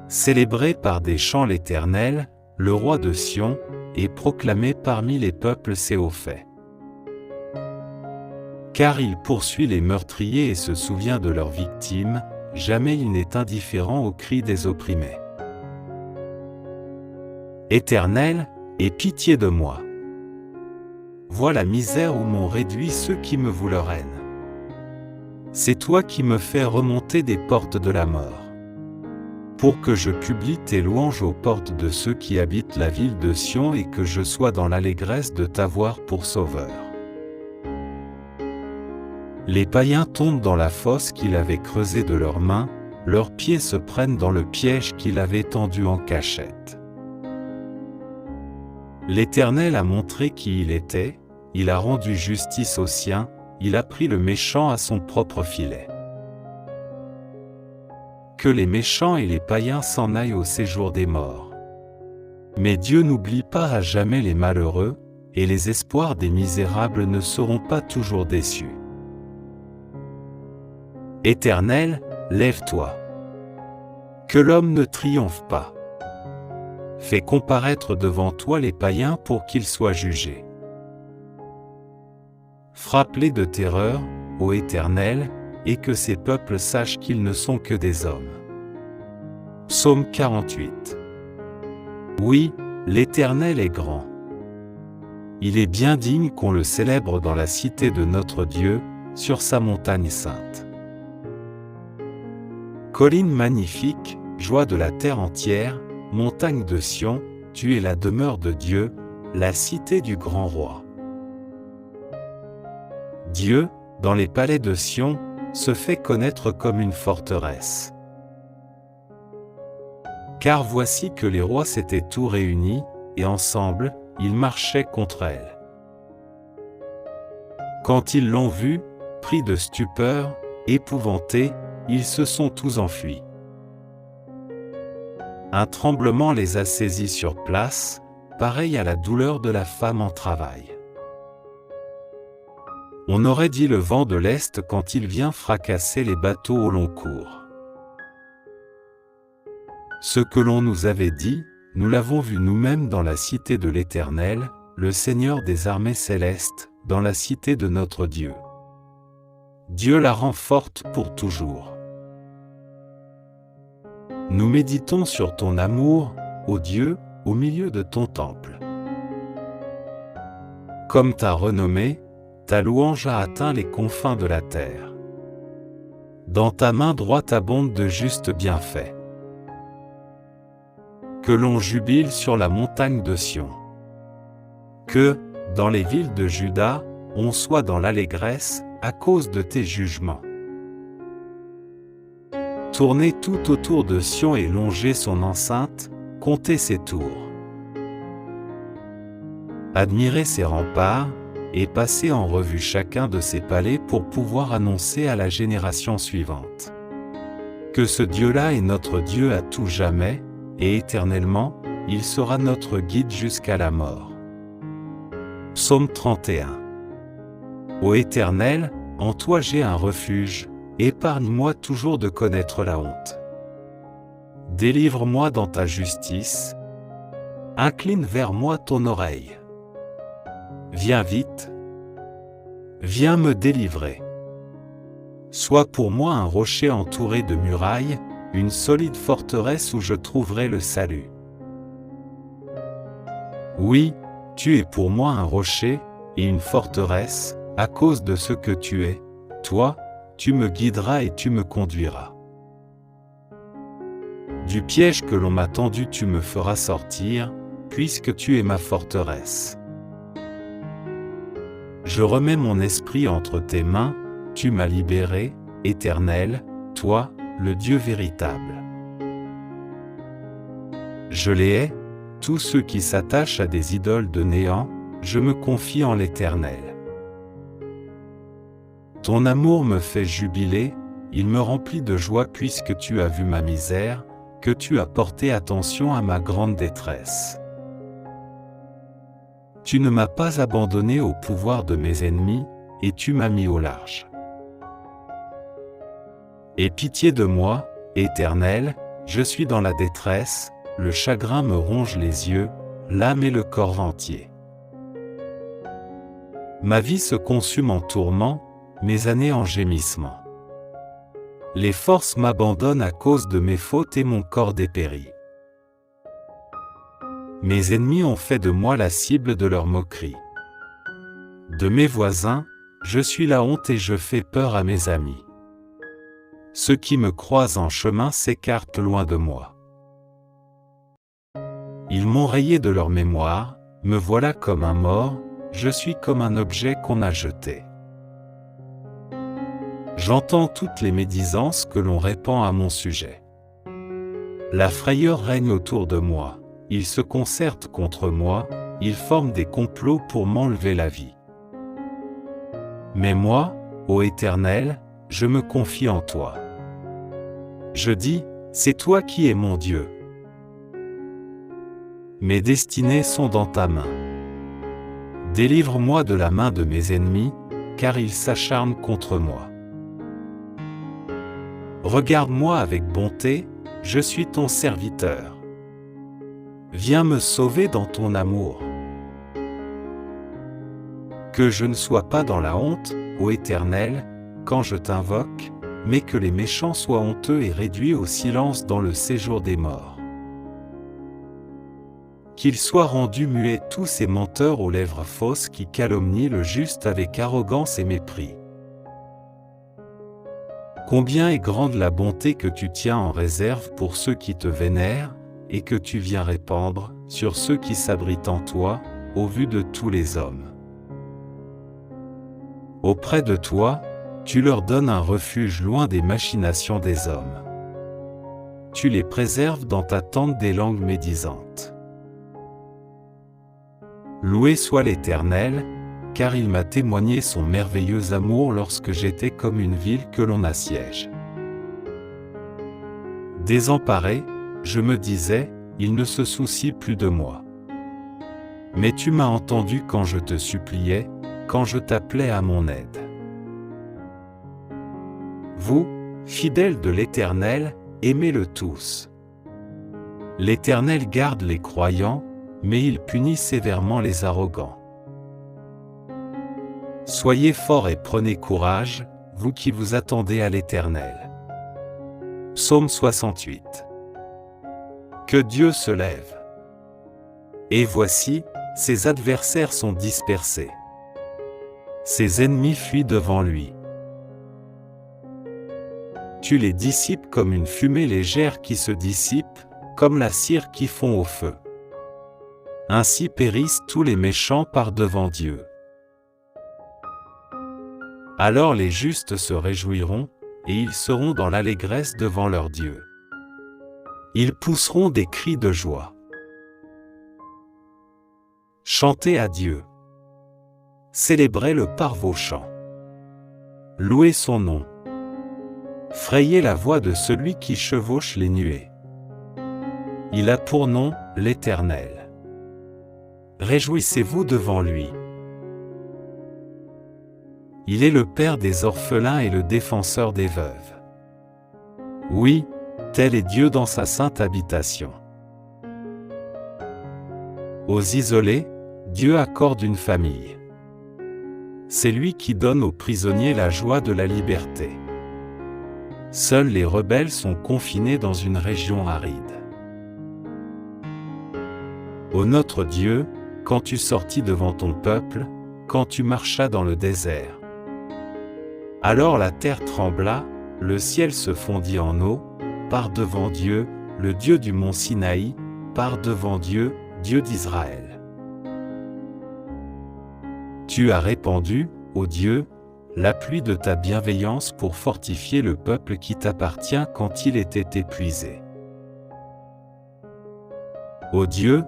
Célébré par des chants l'Éternel, le roi de Sion, et proclamé parmi les peuples ses hauts faits. Car il poursuit les meurtriers et se souvient de leurs victimes, jamais il n'est indifférent aux cris des opprimés. Éternel, aie pitié de moi. Vois la misère où m'ont réduit ceux qui me vouent leur haine. C'est toi qui me fais remonter des portes de la mort. Pour que je publie tes louanges aux portes de ceux qui habitent la ville de Sion et que je sois dans l'allégresse de t'avoir pour sauveur. Les païens tombent dans la fosse qu'il avait creusée de leurs mains, leurs pieds se prennent dans le piège qu'il avait tendu en cachette. L'Éternel a montré qui il était, il a rendu justice aux siens, il a pris le méchant à son propre filet. Que les méchants et les païens s'en aillent au séjour des morts. Mais Dieu n'oublie pas à jamais les malheureux, et les espoirs des misérables ne seront pas toujours déçus. Éternel, lève-toi. Que l'homme ne triomphe pas. Fais comparaître devant toi les païens pour qu'ils soient jugés. Frappe-les de terreur, ô Éternel, et que ces peuples sachent qu'ils ne sont que des hommes. Psaume 48. Oui, l'Éternel est grand. Il est bien digne qu'on le célèbre dans la cité de notre Dieu, sur sa montagne sainte. Colline magnifique, joie de la terre entière, montagne de Sion, tu es la demeure de Dieu, la cité du grand roi. Dieu, dans les palais de Sion, se fait connaître comme une forteresse. Car voici que les rois s'étaient tous réunis, et ensemble, ils marchaient contre elle. Quand ils l'ont vue, pris de stupeur, épouvantés, ils se sont tous enfuis. Un tremblement les a saisis sur place, pareil à la douleur de la femme en travail. On aurait dit le vent de l'Est quand il vient fracasser les bateaux au long cours. Ce que l'on nous avait dit, nous l'avons vu nous-mêmes dans la cité de l'Éternel, le Seigneur des armées célestes, dans la cité de notre Dieu. Dieu la rend forte pour toujours. Nous méditons sur ton amour, ô Dieu, au milieu de ton temple. Comme ta renommée, ta louange a atteint les confins de la terre. Dans ta main droite abonde de justes bienfaits. Que l'on jubile sur la montagne de Sion. Que, dans les villes de Juda, on soit dans l'allégresse, à cause de tes jugements. Tournez tout autour de Sion et longez son enceinte, comptez ses tours. Admirez ses remparts, et passez en revue chacun de ses palais pour pouvoir annoncer à la génération suivante que ce Dieu-là est notre Dieu à tout jamais, et éternellement, il sera notre guide jusqu'à la mort. Psaume 31. Ô Éternel, en toi j'ai un refuge, épargne-moi toujours de connaître la honte. Délivre-moi dans ta justice, incline vers moi ton oreille. Viens vite, viens me délivrer. Sois pour moi un rocher entouré de murailles, une solide forteresse où je trouverai le salut. Oui, tu es pour moi un rocher et une forteresse, à cause de ce que tu es, toi, tu me guideras et tu me conduiras. Du piège que l'on m'a tendu tu me feras sortir, puisque tu es ma forteresse. Je remets mon esprit entre tes mains, tu m'as libéré, Éternel, toi, le Dieu véritable. Je les hais, tous ceux qui s'attachent à des idoles de néant, je me confie en l'Éternel. Ton amour me fait jubiler, il me remplit de joie puisque tu as vu ma misère, que tu as porté attention à ma grande détresse. Tu ne m'as pas abandonné au pouvoir de mes ennemis, et tu m'as mis au large. Aie pitié de moi, Éternel, je suis dans la détresse, le chagrin me ronge les yeux, l'âme et le corps entier. Ma vie se consume en tourments, mes années en gémissements. Les forces m'abandonnent à cause de mes fautes et mon corps dépérit. Mes ennemis ont fait de moi la cible de leur moquerie. De mes voisins, je suis la honte et je fais peur à mes amis. Ceux qui me croisent en chemin s'écartent loin de moi. Ils m'ont rayé de leur mémoire, me voilà comme un mort, je suis comme un objet qu'on a jeté. J'entends toutes les médisances que l'on répand à mon sujet. La frayeur règne autour de moi. Ils se concertent contre moi, ils forment des complots pour m'enlever la vie. Mais moi, ô Éternel, je me confie en toi. Je dis, c'est toi qui es mon Dieu. Mes destinées sont dans ta main. Délivre-moi de la main de mes ennemis, car ils s'acharnent contre moi. Regarde-moi avec bonté, je suis ton serviteur. Viens me sauver dans ton amour. Que je ne sois pas dans la honte, ô Éternel, quand je t'invoque, mais que les méchants soient honteux et réduits au silence dans le séjour des morts. Qu'ils soient rendus muets tous ces menteurs aux lèvres fausses qui calomnient le juste avec arrogance et mépris. Combien est grande la bonté que tu tiens en réserve pour ceux qui te vénèrent, et que tu viens répandre sur ceux qui s'abritent en toi, au vu de tous les hommes. Auprès de toi, tu leur donnes un refuge loin des machinations des hommes. Tu les préserves dans ta tente des langues médisantes. Loué soit l'Éternel, car il m'a témoigné son merveilleux amour lorsque j'étais comme une ville que l'on assiège. Désemparé, je me disais, il ne se soucie plus de moi. Mais tu m'as entendu quand je te suppliais, quand je t'appelais à mon aide. Vous, fidèles de l'Éternel, aimez-le tous. L'Éternel garde les croyants, mais il punit sévèrement les arrogants. Soyez forts et prenez courage, vous qui vous attendez à l'Éternel. Psaume 68. que Dieu se lève. Et voici, ses adversaires sont dispersés. Ses ennemis fuient devant lui. Tu les dissipes comme une fumée légère qui se dissipe, comme la cire qui fond au feu. Ainsi périssent tous les méchants par devant Dieu. Alors les justes se réjouiront, et ils seront dans l'allégresse devant leur Dieu. Ils pousseront des cris de joie. Chantez à Dieu. Célébrez-le par vos chants. Louez son nom. Frayez la voie de celui qui chevauche les nuées. Il a pour nom l'Éternel. Réjouissez-vous devant lui. Il est le Père des orphelins et le défenseur des veuves. Oui, tel est Dieu dans sa sainte habitation. Aux isolés, Dieu accorde une famille. C'est lui qui donne aux prisonniers la joie de la liberté. Seuls les rebelles sont confinés dans une région aride. Ô notre Dieu, quand tu sortis devant ton peuple, quand tu marchas dans le désert. Alors la terre trembla, le ciel se fondit en eau, par devant Dieu, le Dieu du mont Sinaï, par devant Dieu, Dieu d'Israël. Tu as répandu, ô Dieu, la pluie de ta bienveillance pour fortifier le peuple qui t'appartient quand il était épuisé. Ô Dieu,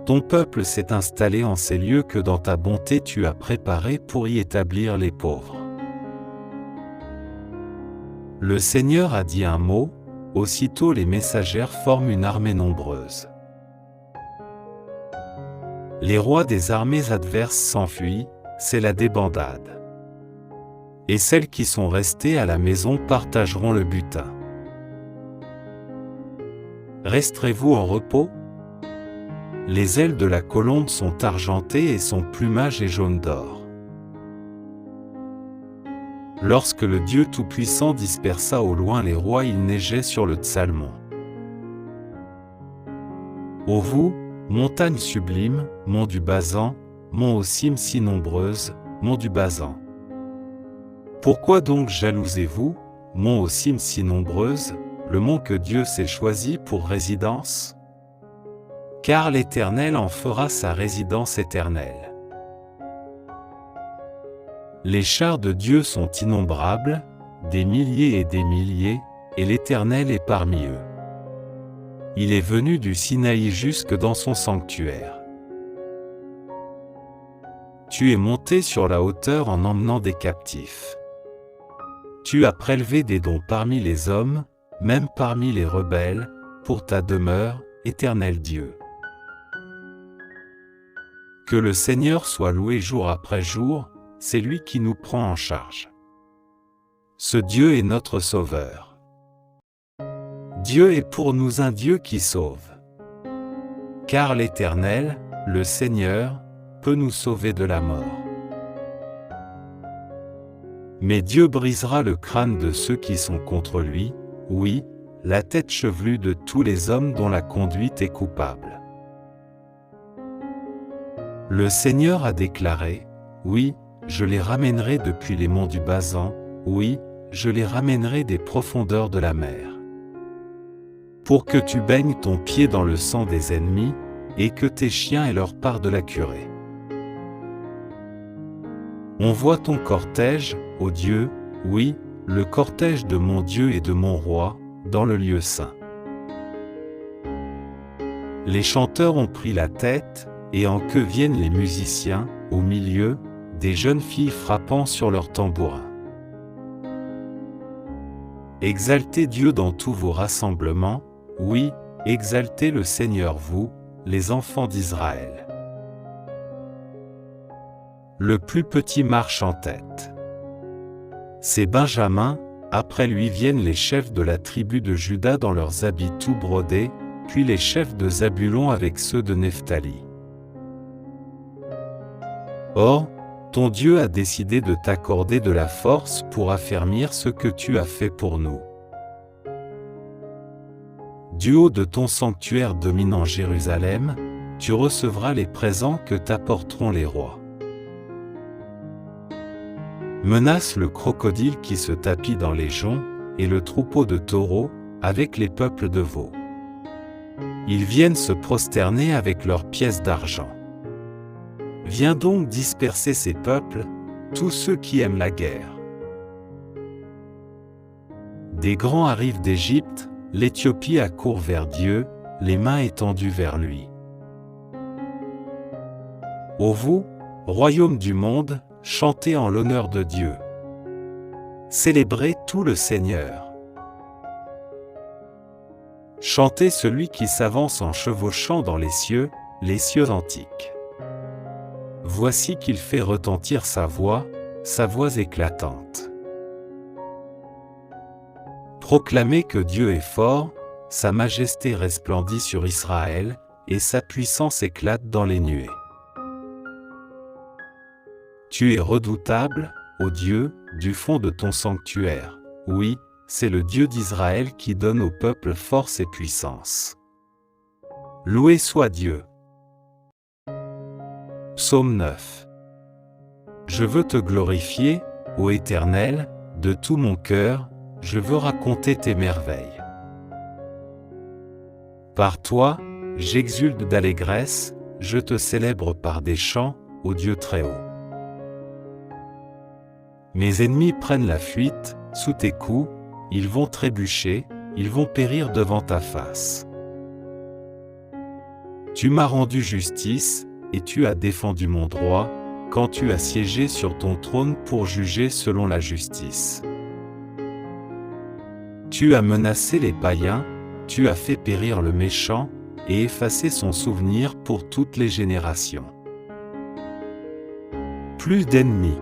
ton peuple s'est installé en ces lieux que dans ta bonté tu as préparés pour y établir les pauvres. Le Seigneur a dit un mot, aussitôt les messagères forment une armée nombreuse. Les rois des armées adverses s'enfuient, c'est la débandade. Et celles qui sont restées à la maison partageront le butin. Resterez-vous en repos? Les ailes de la colombe sont argentées et son plumage est jaune d'or. Lorsque le Dieu Tout-Puissant dispersa au loin les rois, il neigeait sur le Tsalmon. Ô vous, montagnes sublimes, monts du Basan, monts aux cimes si nombreuses, monts du Basan. Pourquoi donc jalousez-vous, monts aux cimes si nombreuses, le mont que Dieu s'est choisi pour résidence? Car l'Éternel en fera sa résidence éternelle. Les chars de Dieu sont innombrables, des milliers, et l'Éternel est parmi eux. Il est venu du Sinaï jusque dans son sanctuaire. Tu es monté sur la hauteur en emmenant des captifs. Tu as prélevé des dons parmi les hommes, même parmi les rebelles, pour ta demeure, Éternel Dieu. Que le Seigneur soit loué jour après jour, c'est lui qui nous prend en charge. Ce Dieu est notre Sauveur. Dieu est pour nous un Dieu qui sauve. Car l'Éternel, le Seigneur, peut nous sauver de la mort. Mais Dieu brisera le crâne de ceux qui sont contre lui, oui, la tête chevelue de tous les hommes dont la conduite est coupable. Le Seigneur a déclaré, oui, je les ramènerai depuis les monts du Basan, oui, je les ramènerai des profondeurs de la mer. Pour que tu baignes ton pied dans le sang des ennemis, et que tes chiens aient leur part de la curée. On voit ton cortège, ô Dieu, oui, le cortège de mon Dieu et de mon roi, dans le lieu saint. Les chanteurs ont pris la tête, et en queue viennent les musiciens, au milieu, des jeunes filles frappant sur leurs tambourins. Exaltez Dieu dans tous vos rassemblements, oui, exaltez le Seigneur vous, les enfants d'Israël. Le plus petit marche en tête. C'est Benjamin, après lui viennent les chefs de la tribu de Juda dans leurs habits tout brodés, puis les chefs de Zabulon avec ceux de Nephtali. Or, ton Dieu a décidé de t'accorder de la force pour affermir ce que tu as fait pour nous. Du haut de ton sanctuaire dominant Jérusalem, tu recevras les présents que t'apporteront les rois. Menace le crocodile qui se tapit dans les joncs, et le troupeau de taureaux, avec les peuples de veaux. Ils viennent se prosterner avec leurs pièces d'argent. Viens donc disperser ces peuples, tous ceux qui aiment la guerre. Des grands arrivent d'Égypte, l'Éthiopie accourt vers Dieu, les mains étendues vers lui. Ô vous, royaume du monde, chantez en l'honneur de Dieu. Célébrez tout le Seigneur. Chantez celui qui s'avance en chevauchant dans les cieux antiques. Voici qu'il fait retentir sa voix éclatante. Proclamez que Dieu est fort, sa majesté resplendit sur Israël, et sa puissance éclate dans les nuées. Tu es redoutable, ô Dieu, du fond de ton sanctuaire. Oui, c'est le Dieu d'Israël qui donne au peuple force et puissance. Loué soit Dieu. Psaume 9. Je veux te glorifier, ô Éternel, de tout mon cœur, je veux raconter tes merveilles. Par toi, j'exulte d'allégresse, je te célèbre par des chants, ô Dieu très haut. Mes ennemis prennent la fuite, sous tes coups, ils vont trébucher, ils vont périr devant ta face. Tu m'as rendu justice, et tu as défendu mon droit, quand tu as siégé sur ton trône pour juger selon la justice. Tu as menacé les païens, tu as fait périr le méchant, et effacé son souvenir pour toutes les générations. Plus d'ennemis.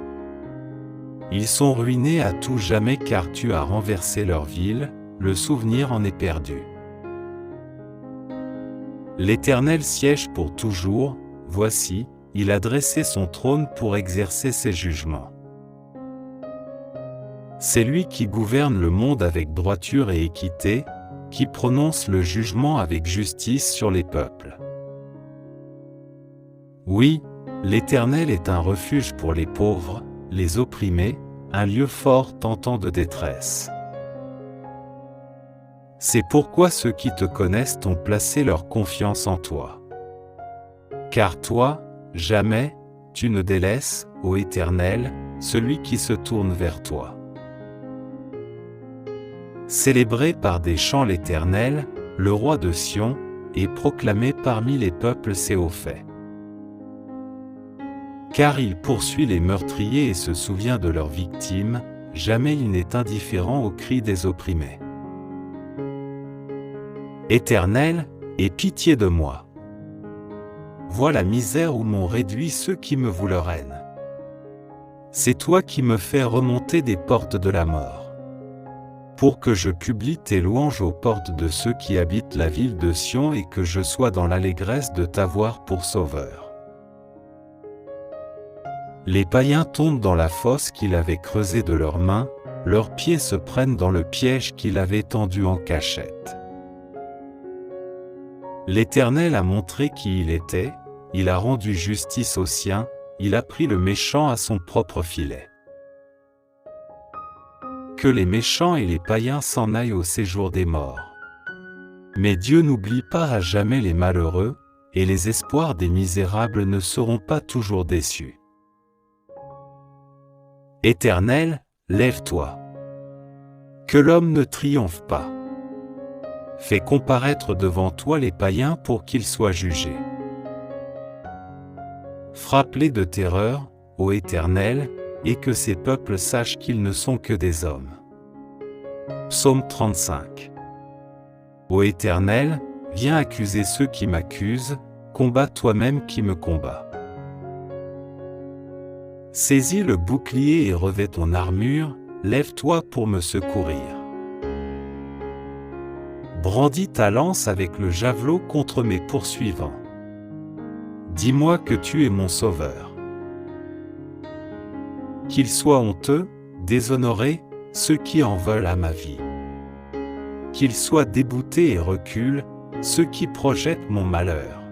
Ils sont ruinés à tout jamais car tu as renversé leur ville, le souvenir en est perdu. L'Éternel siège pour toujours, voici, il a dressé son trône pour exercer ses jugements. C'est lui qui gouverne le monde avec droiture et équité, qui prononce le jugement avec justice sur les peuples. Oui, l'Éternel est un refuge pour les pauvres, les opprimés, un lieu fort tentant de détresse. C'est pourquoi ceux qui te connaissent ont placé leur confiance en toi. Car toi, jamais, tu ne délaisses, ô Éternel, celui qui se tourne vers toi. Célébrez par des chants l'Éternel, le roi de Sion, et proclamez parmi les peuples ses hauts faits. Car il poursuit les meurtriers et se souvient de leurs victimes, jamais il n'est indifférent aux cris des opprimés. Éternel, aie pitié de moi. Vois la misère où m'ont réduit ceux qui me vouent leur haine. C'est toi qui me fais remonter des portes de la mort. Pour que je publie tes louanges aux portes de ceux qui habitent la ville de Sion et que je sois dans l'allégresse de t'avoir pour sauveur. Les païens tombent dans la fosse qu'il avait creusée de leurs mains, leurs pieds se prennent dans le piège qu'il avait tendu en cachette. L'Éternel a montré qui il était, il a rendu justice aux siens, il a pris le méchant à son propre filet. Que les méchants et les païens s'en aillent au séjour des morts. Mais Dieu n'oublie pas à jamais les malheureux, et les espoirs des misérables ne seront pas toujours déçus. Éternel, lève-toi. Que l'homme ne triomphe pas. Fais comparaître devant toi les païens pour qu'ils soient jugés. Frappe-les de terreur, ô Éternel, et que ces peuples sachent qu'ils ne sont que des hommes. Psaume 35. Ô Éternel, viens accuser ceux qui m'accusent, combat toi-même qui me combat. Saisis le bouclier et revêt ton armure, lève-toi pour me secourir. Brandis ta lance avec le javelot contre mes poursuivants. Dis-moi que tu es mon sauveur. Qu'ils soient honteux, déshonorés, ceux qui en veulent à ma vie. Qu'ils soient déboutés et reculent, ceux qui projettent mon malheur.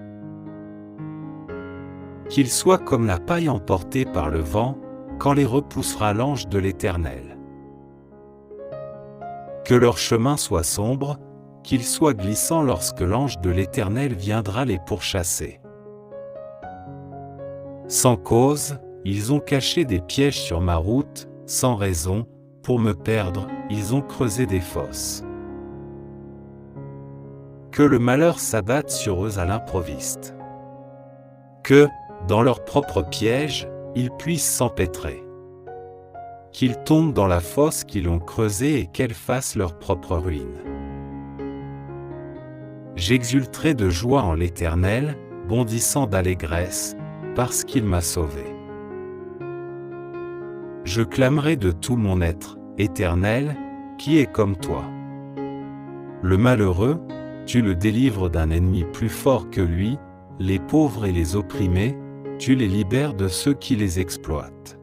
Qu'ils soient comme la paille emportée par le vent, quand les repoussera l'ange de l'Éternel. Que leur chemin soit sombre, qu'ils soient glissants lorsque l'ange de l'Éternel viendra les pourchasser. Sans cause, ils ont caché des pièges sur ma route, sans raison, pour me perdre, ils ont creusé des fosses. Que le malheur s'abatte sur eux à l'improviste. Que, dans leur propre piège, ils puissent s'empêtrer. Qu'ils tombent dans la fosse qu'ils ont creusée et qu'elle fasse leur propre ruine. J'exulterai de joie en l'Éternel, bondissant d'allégresse, parce qu'il m'a sauvé. Je clamerai de tout mon être, Éternel, qui est comme toi. Le malheureux, tu le délivres d'un ennemi plus fort que lui, les pauvres et les opprimés, tu les libères de ceux qui les exploitent.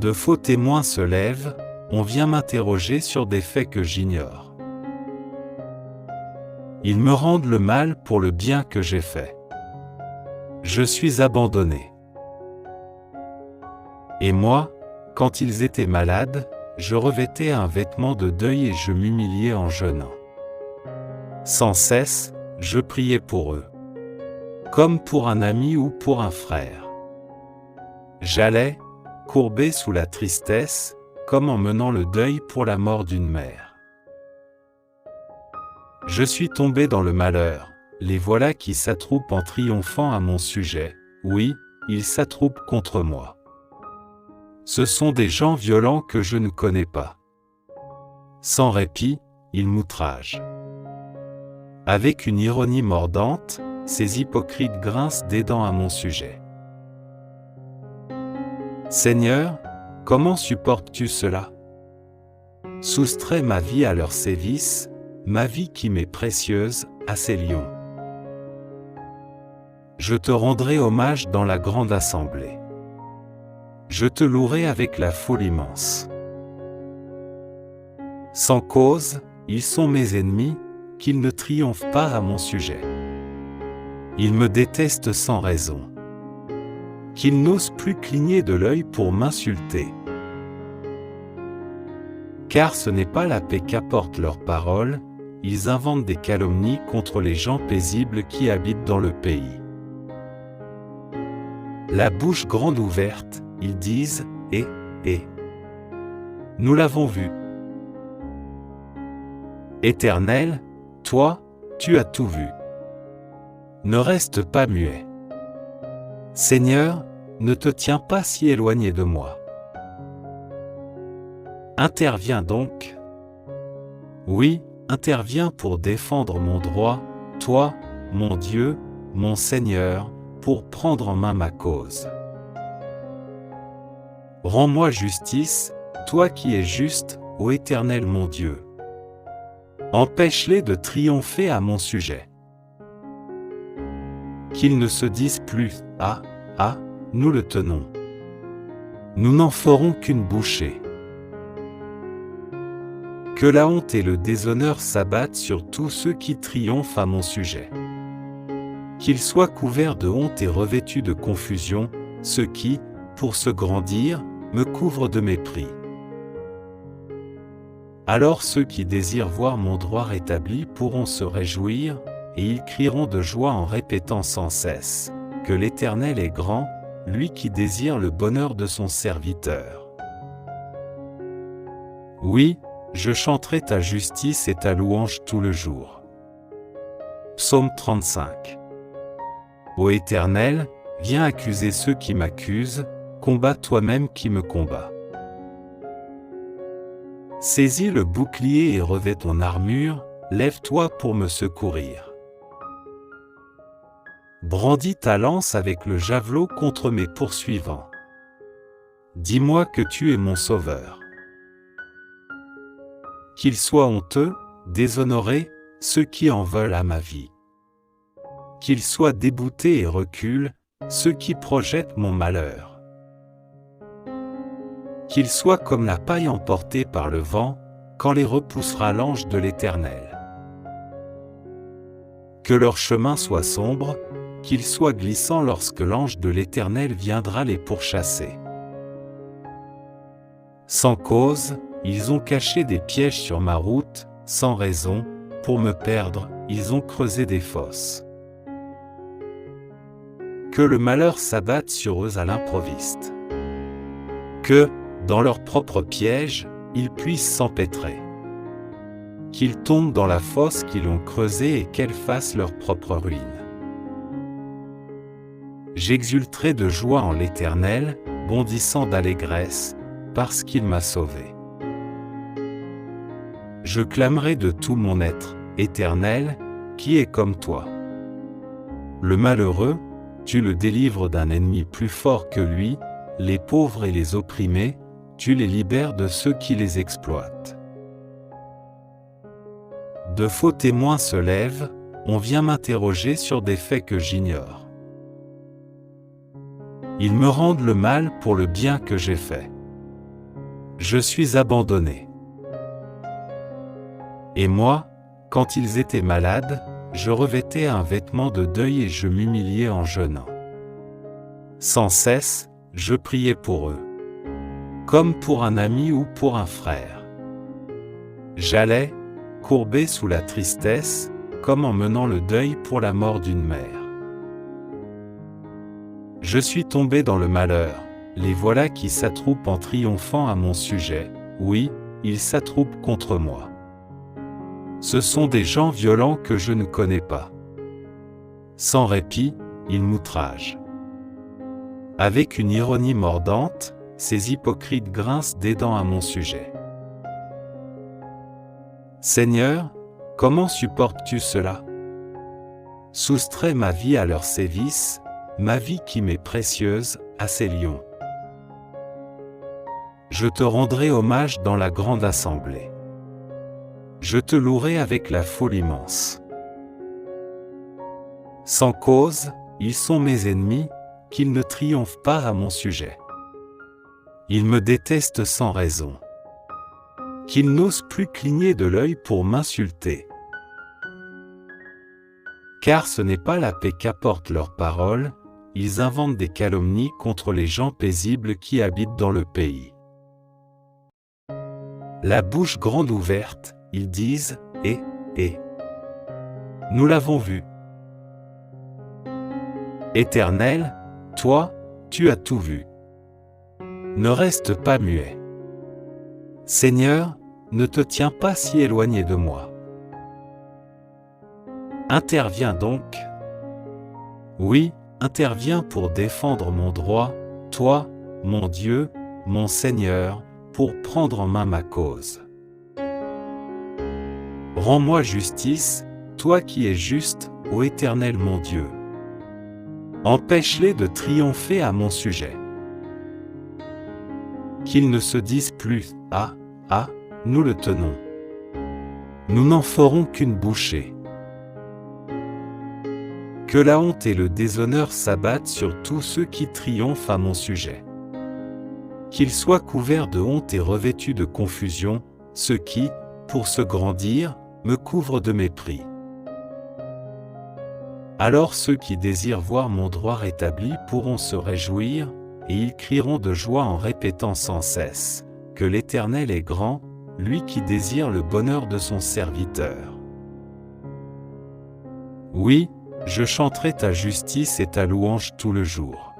De faux témoins se lèvent, on vient m'interroger sur des faits que j'ignore. Ils me rendent le mal pour le bien que j'ai fait. Je suis abandonné. Et moi, quand ils étaient malades, je revêtais un vêtement de deuil et je m'humiliais en jeûnant. Sans cesse, je priais pour eux. Comme pour un ami ou pour un frère. J'allais, courbé sous la tristesse, comme en menant le deuil pour la mort d'une mère. Je suis tombé dans le malheur, les voilà qui s'attroupent en triomphant à mon sujet, oui, ils s'attroupent contre moi. Ce sont des gens violents que je ne connais pas. Sans répit, ils m'outragent. Avec une ironie mordante, ces hypocrites grincent des dents à mon sujet. Seigneur, comment supportes-tu cela? Soustrais ma vie à leurs sévices, ma vie qui m'est précieuse, à ces lions. Je te rendrai hommage dans la grande assemblée. Je te louerai avec la foule immense. Sans cause, ils sont mes ennemis, qu'ils ne triomphent pas à mon sujet. Ils me détestent sans raison. Qu'ils n'osent plus cligner de l'œil pour m'insulter. Car ce n'est pas la paix qu'apportent leurs paroles, ils inventent des calomnies contre les gens paisibles qui habitent dans le pays. La bouche grande ouverte, ils disent, et. Nous l'avons vu. Éternel, toi, tu as tout vu. Ne reste pas muet. Seigneur, ne te tiens pas si éloigné de moi. Interviens donc. Oui, interviens pour défendre mon droit, toi, mon Dieu, mon Seigneur, pour prendre en main ma cause. Rends-moi justice, toi qui es juste, ô Éternel mon Dieu. Empêche-les de triompher à mon sujet. Qu'ils ne se disent plus, ah, nous le tenons. Nous n'en ferons qu'une bouchée. Que la honte et le déshonneur s'abattent sur tous ceux qui triomphent à mon sujet. Qu'ils soient couverts de honte et revêtus de confusion, ceux qui, pour se grandir, me couvrent de mépris. Alors ceux qui désirent voir mon droit rétabli pourront se réjouir, et ils crieront de joie en répétant sans cesse, que l'Éternel est grand, lui qui désire le bonheur de son serviteur. Oui, je chanterai ta justice et ta louange tout le jour. Psaume 35. Ô Éternel, viens accuser ceux qui m'accusent, combat toi-même qui me combats. Saisis le bouclier et revêt ton armure, lève-toi pour me secourir. Brandis ta lance avec le javelot contre mes poursuivants. Dis-moi que tu es mon sauveur. Qu'ils soient honteux, déshonorés, ceux qui en veulent à ma vie. Qu'ils soient déboutés et reculent, ceux qui projettent mon malheur. Qu'ils soient comme la paille emportée par le vent, quand les repoussera l'ange de l'Éternel. Que leur chemin soit sombre, qu'il soit glissant lorsque l'ange de l'Éternel viendra les pourchasser. Sans cause, ils ont caché des pièges sur ma route, sans raison, pour me perdre, ils ont creusé des fosses. Que le malheur s'abatte sur eux à l'improviste. Que, dans leur propre piège, ils puissent s'empêtrer. Qu'ils tombent dans la fosse qu'ils ont creusée et qu'elle fasse leur propre ruine. J'exulterai de joie en l'Éternel, bondissant d'allégresse, parce qu'il m'a sauvé. Je clamerai de tout mon être, Éternel, qui est comme toi. Le malheureux, tu le délivres d'un ennemi plus fort que lui, les pauvres et les opprimés, tu les libères de ceux qui les exploitent. De faux témoins se lèvent, on vient m'interroger sur des faits que j'ignore. Ils me rendent le mal pour le bien que j'ai fait. Je suis abandonné. Et moi, quand ils étaient malades, je revêtais un vêtement de deuil et je m'humiliais en jeûnant. Sans cesse, je priais pour eux, comme pour un ami ou pour un frère. J'allais, courbé sous la tristesse, comme en menant le deuil pour la mort d'une mère. Je suis tombé dans le malheur, les voilà qui s'attroupent en triomphant à mon sujet, oui, ils s'attroupent contre moi. Ce sont des gens violents que je ne connais pas. Sans répit, ils m'outragent. Avec une ironie mordante, ces hypocrites grincent des dents à mon sujet. Seigneur, comment supportes-tu cela? Soustrais ma vie à leurs sévices, ma vie qui m'est précieuse, à ces lions. Je te rendrai hommage dans la grande assemblée. Je te louerai avec la foule immense. Sans cause, ils sont mes ennemis, qu'ils ne triomphent pas à mon sujet. Ils me détestent sans raison. Qu'ils n'osent plus cligner de l'œil pour m'insulter. Car ce n'est pas la paix qu'apportent leurs paroles, ils inventent des calomnies contre les gens paisibles qui habitent dans le pays. La bouche grande ouverte, ils disent, et. Nous l'avons vu. Éternel, toi, tu as tout vu. Ne reste pas muet. Seigneur, ne te tiens pas si éloigné de moi. Interviens donc. Oui, interviens pour défendre mon droit, toi, mon Dieu, mon Seigneur, pour prendre en main ma cause. Rends-moi justice, toi qui es juste, ô Éternel mon Dieu. Empêche-les de triompher à mon sujet. Qu'ils ne se disent plus, ah, nous le tenons. Nous n'en ferons qu'une bouchée. Que la honte et le déshonneur s'abattent sur tous ceux qui triomphent à mon sujet. Qu'ils soient couverts de honte et revêtus de confusion, ceux qui, pour se grandir, me couvrent de mépris. Alors ceux qui désirent voir mon droit rétabli pourront se réjouir, et ils crieront de joie en répétant sans cesse, que l'Éternel est grand, lui qui désire le bonheur de son serviteur. Oui, je chanterai ta justice et ta louange tout le jour.